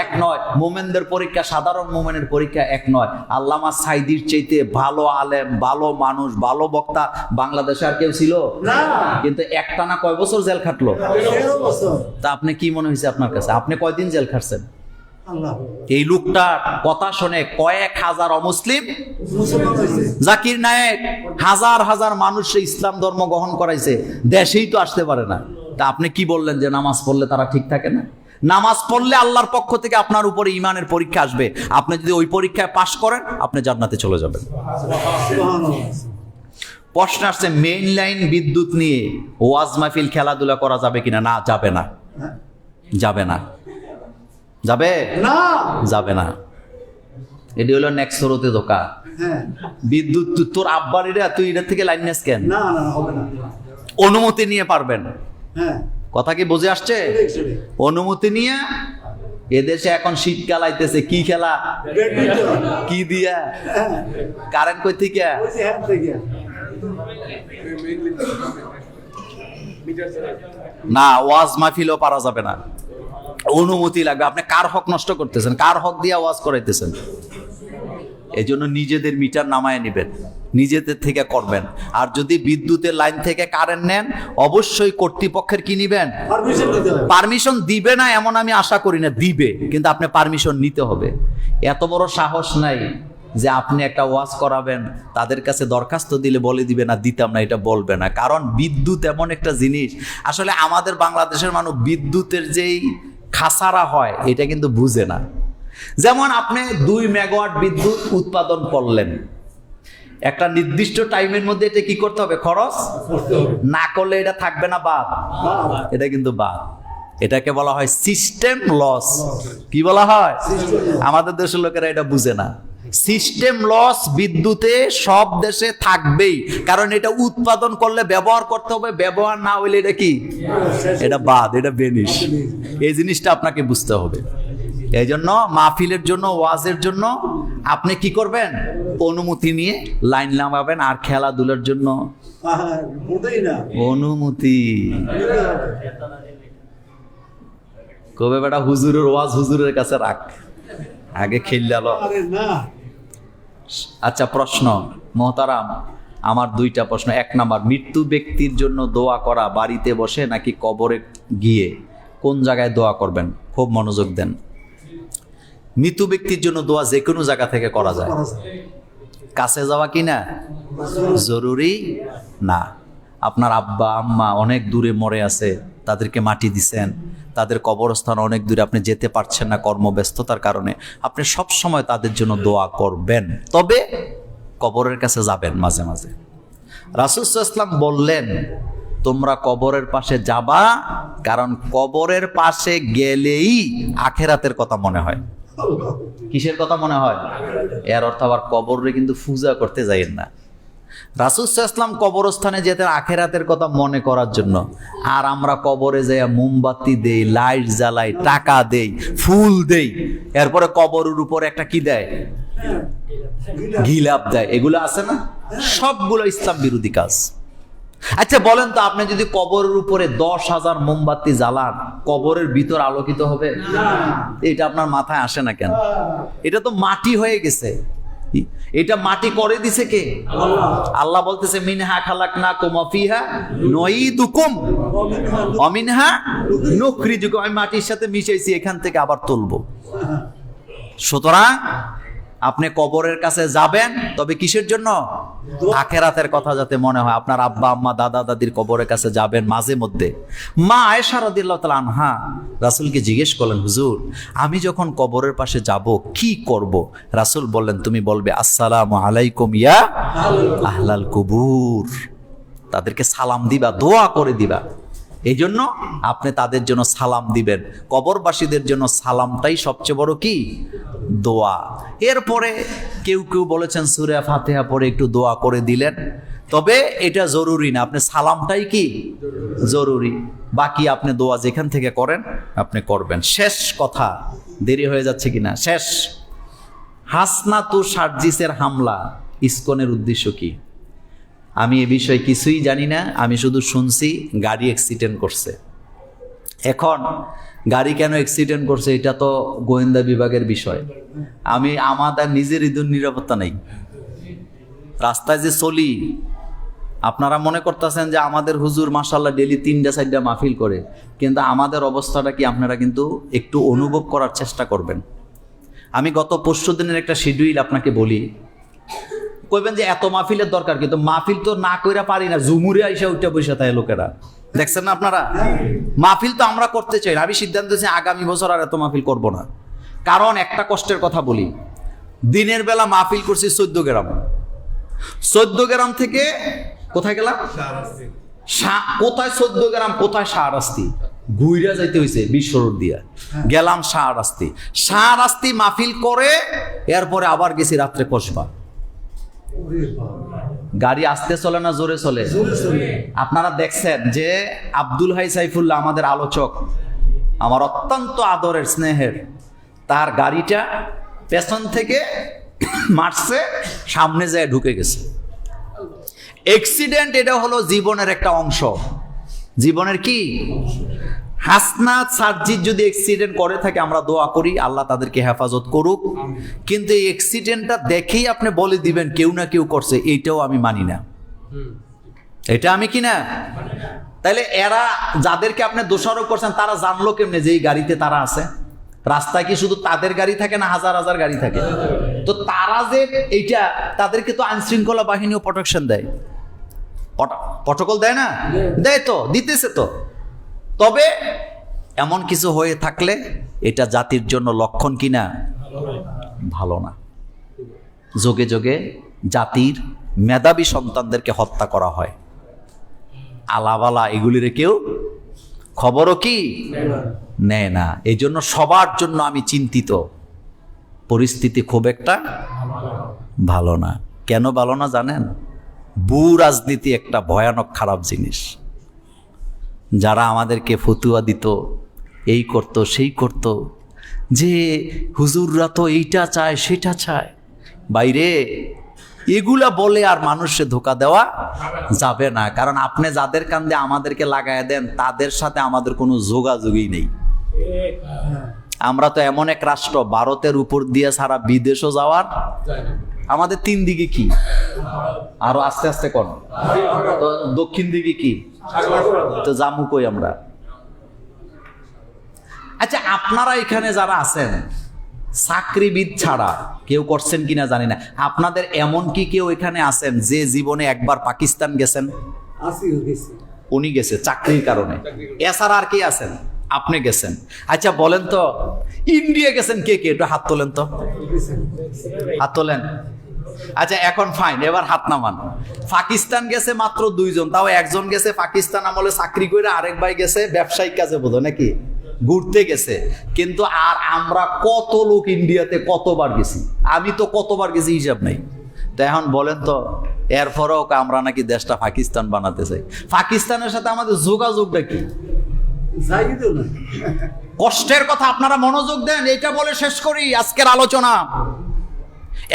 A: এক নয়। মোমেনদের পরীক্ষা সাধারণ মোমেনের পরীক্ষা এক নয়। আল্লামা সাইদির চাইতে ভালো আলেম, ভালো মানুষ, ভালো বক্তা বাংলাদেশে আর কেউ ছিল
B: না।
A: কিন্তু একটানা কয় বছর জেল খাটলো?
B: 13 বছর।
A: তা আপনি কি মনে হয়েছে আপনার কাছে? আপনি কয়দিন জেল খাটছেন?
B: আল্লাহ।
A: এই লোকটার কথা শুনে কয়েক হাজার অমুসলিম
B: মুসলমান হইছে।
A: জাকির নায়েক হাজার হাজার মানুষে ইসলাম ধর্ম গ্রহণ করাইছে, দেশেই তো আসতে পারে না। তা আপনি কি বললেন যে নামাজ পড়লে তারা ঠিক থাকে না? নামাজ পড়লে আল্লাহর পক্ষ থেকে আপনার উপরে ঈমানের পরীক্ষা আসবে। আপনি যদি ওই পরীক্ষায় পাশ করেন, আপনি জান্নাতে চলে যাবেন।
B: সুবহানাল্লাহ।
A: প্রশ্ন আসছে মেইন লাইন বিদ্যুৎ নিয়ে ওয়াজ মাহফিল খেলাধুলা করা যাবে কিনা? না, যাবে না। যাবে না। যাবে
B: না।
A: যাবে না। এটি হলো নেক্সরতে ধোকা।
B: হ্যাঁ।
A: বিদ্যুৎ তোর আব্বার এটা, তুই এটা থেকে লাইন নেস কেন?
B: না না হবে না।
A: অনুমতি নিয়ে পারবেন।
B: হ্যাঁ।
A: কথা কি বুঝে আসছে?
B: সঠিক সঠিক।
A: অনুমতি নিয়ে। এদেশে এখন শীতকাল আইতেছে, কি খেলা?
B: ব্যাডমিন্টন।
A: কি দিয়া?
B: হ্যাঁ।
A: কারেন্ট কই থেকে?
B: ওই যে হ্যাঁ থেকে।
A: না, ওয়াজ মাহফিলও পারা যাবে না, অনুমতি লাগবে। আপনি কার হক নষ্ট করতেছেন? কার হক দিয়া ওয়াজ করাইতেছেন? এই জন্য নিজেদের মিটার নামায় নেবেন, নিজেদের থেকে করবেন। আর যদি বিদ্যুতের লাইন থেকে কারেন্ট নেন, অবশ্যই কর্তৃপক্ষের কি নিবেন,
B: পারমিশন দিতে হবে।
A: পারমিশন দিবে না এমন আমি আশা করি না, দিবে, কিন্তু আপনি পারমিশন নিতে হবে। এত বড় সাহস নাই যে আপনি একটা ওয়াজ করাবেন, তাদের কাছে দরখাস্ত দিলে বলে দিবে না দিতাম না, এটা বলবে না। কারণ বিদ্যুৎ এমন একটা জিনিস, আসলে আমাদের বাংলাদেশের মানুষ বিদ্যুতের যেই খাসারা হয় এটা কিন্তু বুঝে না। যেমন আপনি 2 মেগাওয়াট বিদ্যুৎ উৎপাদন করলেন, একটা নির্দিষ্ট টাইমের মধ্যে এটা কি করতে হবে, খরচ না করলে এটা থাকবে না বাদ, এটা কিন্তু বাদ। এটাকে বলা হয় সিস্টেম লস। কি বলা হয়? আমাদের দেশের লোকেরা এটা বুঝে না। সিস্টেম লস বিদ্যুতে সব দেশে থাকবেই, কারণ এটা উৎপাদন করলে ব্যবহার করতে হবে, ব্যবহার না হইলে এটা কি, এটা বাদ, এটা বেনিশ। এই জিনিসটা আপনাকে বুঝতে হবে। এই জন্য মাহফিলের জন্য, ওয়াজের জন্য আপনি কি করবেন, অনুমতি নিয়ে লাইন নামাবেন। আর খেলাধুলার জন্য
B: মোটেই না।
A: অনুমতি কবে বেটা হুজুরের ওয়াজ হুজুরের কাছে রাখ, আগে খেললালো।
B: আরে না,
A: আচ্ছা, প্রশ্ন মোহতারাম, আমার 2টা প্রশ্ন। 1 নাম্বার, মৃত্যু ব্যক্তির জন্য দোয়া করা বাড়িতে বসে নাকি কবরে গিয়ে, কোন জায়গায় দোয়া করবেন? খুব মনোযোগ দেন। মৃত্যু ব্যক্তির জন্য দোয়া যে কোনো জায়গা থেকে করা যায়।
B: করা যায়।
A: কাছে যাওয়া কি না জরুরি না। আপনার আব্বা আম্মা অনেক দূরে মরে আছে, তাদেরকে মাটি দিছেন, তাদের কবরস্থান অনেক দূরে, আপনি যেতে পারছেন না কর্মব্যস্ততার কারণে, আপনি সব সময় তাদের জন্য দোয়া করবেন, তবে কবরের কাছে যাবেন মাঝে মাঝে। রাসূল সাল্লাল্লাহু আলাইহি ওয়াসাল্লাম বললেন, তোমরা কবরের পাশে যাবা, কারণ কবরের পাশে গেলেই আখিরাতের কথা মনে হয়। কিসের কথা মনে হয়? এর অর্থ আবার কবরে কিন্তু পূজা করতে যাইয়েন না। রাসূল সাল্লাল্লাহু আলাইহি ওয়াসাল্লাম কবরস্থানে যেতেন আখিরাতের কথা মনে করার জন্য, আর আমরা কবরে যাইয়া মোমবাতি দেই, লাইট জ্বালাই, টাকা দেই, ফুল দেই, এরপরে কবরের উপর একটা কি দেয়, গিলাপ দেয়। এগুলো আছে না? সবগুলো ইসলাম বিরোধী কাজ। আচ্ছা বলেন তো, আপনি যদি কবরের উপরে 10,000 মোমবাতি জ্বালান, কবরের ভিতর আলোকিত হবে? এটা আপনার মাথায় আসে না কেন? এটা তো মাটি হয়ে গেছে। এটা মাটি করে দিছে কে? আল্লাহ বলতেছে, মিনহা খালাকনাকুম ওয়া ফিহা নুঈদুকুম ওয়া মিনহা নুখরিজুকুম। আমি মাটির সাথে মিশাইছি, এখান থেকে আবার তুলবো। সুতরাং আপনি কবরের কাছে যাবেন, তবে কিসের জন্য? আখিরাতের কথা যাতে মনে হয়। আপনার আব্বা আম্মা দাদা দাদির কবরের কাছে যাবেন মাঝে মধ্যে। মা আয়েশা রাদিয়াল্লাহু তাআলা আনহা রাসূলকে জিজ্ঞেস করলেন, হুজুর আমি যখন কবরের পাশে যাব কি করব? রাসূল বললেন, তুমি বলবে আসসালামু আলাইকুম ইয়া আহলাল কুবুর। তাদেরকে সালাম দিবা, দোয়া করে দিবা। এই জন্য আপনি তাদের জন্য সালাম দিবেন। কবরবাসীদের জন্য সালামটাই সবচেয়ে বড় কি? দোয়া। এরপরে কেউ কেউ বলেছেন সূরা ফাতিহা পড়ে একটু দোয়া করে দিলেন, তবে এটা জরুরি না। আপনি সালামটাই কি জরুরি, বাকি আপনি দোয়া যেখান থেকে করেন আপনি করবেন। শেষ কথা, দেরি হয়ে যাচ্ছে কিনা, শেষ। হাসনাতু সার্জিসের হামলা ইসকনের উদ্দেশ্য কি? আমি এ বিষয়ে কিছুই জানি না, আমি শুধু শুনছি গাড়ি অ্যাক্সিডেন্ট করছে। এখন গাড়ি কেন অ্যাক্সিডেন্ট করছে এটা তো গোয়েন্দা বিভাগের বিষয়। আমাদের নিজের ঈদের নিরাপত্তা নেই। রাস্তায় যে চলি, আপনারা মনে করতেছেন যে আমাদের হুজুর মাশাআল্লাহ ডেলি 3টা-4টা মাহফিল করে, কিন্তু আমাদের অবস্থাটা কি আপনারা কিন্তু একটু অনুভব করার চেষ্টা করবেন। আমি গত পরশু দিনের একটা শিডিউল আপনাকে বলি, কইবেন যে এত মাহফিলের দরকার, কিন্তু মাহফিল তো না কইরা পারি না, জুমুরে আইসা উঠে বসে থাকে লোকেরা। দেখছেন না আপনারা? মাহফিল তো আমরা করতে চাই না। আমি সিদ্ধান্ত নিয়েছি আগামী বছর আর এত মাহফিল করব না। কারণ একটা কষ্টের কথা বলি, দিনের বেলা মাহফিল করছি 14 গ্রাম, 14 গ্রাম থেকে কোথায় গেলাম? কোথায় 14 গ্রাম, কোথায় শাহরাস্তি, ঘুইরা যাইতে হয়েছে 20 রোড দিয়া গেলাম শাহরাস্তি। শাহরাস্তি মাহফিল করে এরপরে আবার গেছি রাত্রে কসবা। গাড়ি আস্তে চলে না জোরে চলে? আপনারা দেখছেন যে আব্দুল হাই সাইফুল্লাহ আমাদের আলোচক, আমার অত্যন্ত আদরের স্নেহের, তার গাড়িটা পেছন থেকে মারছে, সামনে যায় ঢুকে গেছে। অ্যাক্সিডেন্ট এটা হলো জীবনের একটা অংশ। জীবনের কি? হাসনাত সার্জিৎ যদি অ্যাক্সিডেন্ট করে থাকে আমরা দোয়া করি আল্লাহ তাদেরকে হেফাজত করুক, কিন্তু এই অ্যাক্সিডেন্টটা দেখেই আপনি বলে দিবেন কেউ না কেউ করছে, এইটাও আমি মানি না। এটা আমি কি না? তাইলে এরা যাদেরকে আপনি দোষারোপ করছেন তারা জানলো কেমনে যে এই গাড়িতে তারা আছে? রাস্তায় কি শুধু তাদের গাড়ি থাকে না হাজার হাজার গাড়ি থাকে? তো তারা যে এইটা, তাদেরকে তো আইনশৃঙ্খলা বাহিনীও প্রোটেকশন দেয়, প্রটোকল দেয় না? দেয় তো, দিতেছে তো। তবে এমন কিছু হয়ে থাকলে এটা জাতির জন্য লক্ষণ কিনা? ভালো না। যোগে যোগে জাতির মেধাবী সন্তানদেরকে হত্যা করা হয়, আলাবালা এগুলির কেউ খবরও কি নেয় না। এই জন্য সবার জন্য আমি চিন্তিত, পরিস্থিতি খুব একটা ভালো না। কেন ভালো না জানেন? ভূ রাজনীতি একটা ভয়ানক খারাপ জিনিস। যারা আমাদেরকে ফতুয়া দিত, এই করত সেই করত, যে হুজুররা তো এইটা চায় সেটা চায়, বাইরে এগুলা বলে আর মানুষে ধোকা দেওয়া যাবে না। কারণ আপনি যাদের কান্দে আমাদেরকে লাগায় দেন তাদের সাথে আমাদের কোনো যোগাযোগই নেই। আমরা তো এমন এক রাষ্ট্র, ভারতের উপর দিয়ে সারা বিদেশও যাওয়ার আমাদের তিন দিকে কি, আরো আস্তে আস্তে কোন তো দক্ষিণ দিকে কি, তো জামু কই আমরা। আচ্ছা, আপনারা এখানে যারা আছেন চাকরিবিদ ছাড়া কেউ করছেন কিনা জানি না, আপনাদের এমন কি কেউ এখানে আছেন যে জীবনে একবার পাকিস্তান গেছেন? উনি গেছে চাকরির কারণে, এছাড়া আর কি আছেন? আপনি গেছেন। আচ্ছা বলেন তো, ইন্ডিয়া গেছেন কে কে? একটু হাত তোলেন তো, হাত তোলেন। আচ্ছা এখন ফাইন, এবার হাত নামান। পাকিস্তান গেছে মাত্র 2 জন, তাও একজন গেছে পাকিস্তান আমলে চাকরি করে, আরেক ভাই গেছে ব্যবসায়িক কাজে, বোধ নাকি ঘুরতে গেছে। কিন্তু আর আমরা কত লোক ইন্ডিয়াতে কতবার গেছি? আমি তো কতবার গেছি হিসাব নাই। তো এখন বলেন তো, এরপরেও আমরা নাকি দেশটা পাকিস্তান বানাতে চাই। পাকিস্তানের সাথে আমাদের যোগাযোগটা কি? কষ্টের কথা, আপনারা মনোযোগ দেন, এটা বলে শেষ করি আজকের আলোচনা।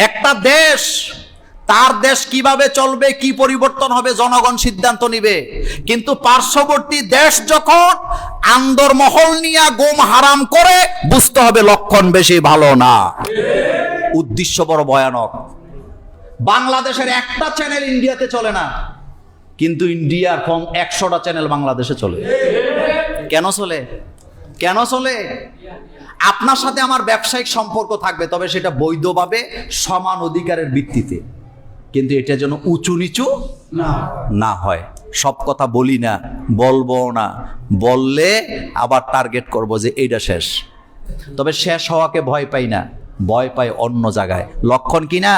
A: একটা দেশ, তার দেশ কিভাবে চলবে, কি পরিবর্তন হবে, জনগণ সিদ্ধান্ত নিবে। কিন্তু পার্শ্ববর্তী দেশ যখন আন্দরমহল নিয়ে গোম হারাম করে, বুঝতে হবে লক্ষণ বেশি ভালো না, উদ্দেশ্য বড় ভয়ানক। বাংলাদেশের একটা চ্যানেল ইন্ডিয়াতে চলে না, কিন্তু ইন্ডিয়ার 100টা চ্যানেল বাংলাদেশে চলে। কেন চলে? কেন চলে? আপনার সাথে আমার ব্যবসায়িক সম্পর্ক থাকবে, তবে সেটা বৈধভাবে সমান অধিকারের ভিত্তিতে, কিন্তু এটা যেন উঁচু নিচু না হয়। সব কথা বলি না, বলবো না, বললে আবার টার্গেট করব যে এইটা শেষ। তবে শেষ হওয়াকে ভয় পাই না, ভয় পাই অন্য জায়গায়। লক্ষণ কিনা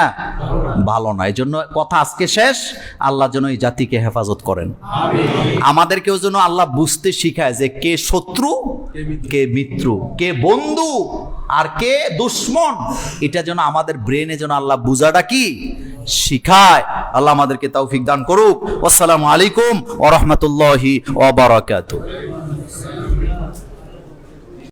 A: ভালো না। এই জন্য কথা আজকে শেষ। আল্লাহ যেন এই জাতিকে হেফাজত করেন, আমাদেরকেও যেন আল্লাহ বুঝতে শিখায় যে কে শত্রু, কে মিত্র, কে বন্ধু আর কে দুশ্মন। এটা যেন আমাদের ব্রেনে যেন আল্লাহ বুঝাটা কি শিখায়। আল্লাহ আমাদেরকে তৌফিক দান করুক। আসসালামু আলাইকুম ওয়া রাহমাতুল্লাহি ওয়া বারাকাতুহু।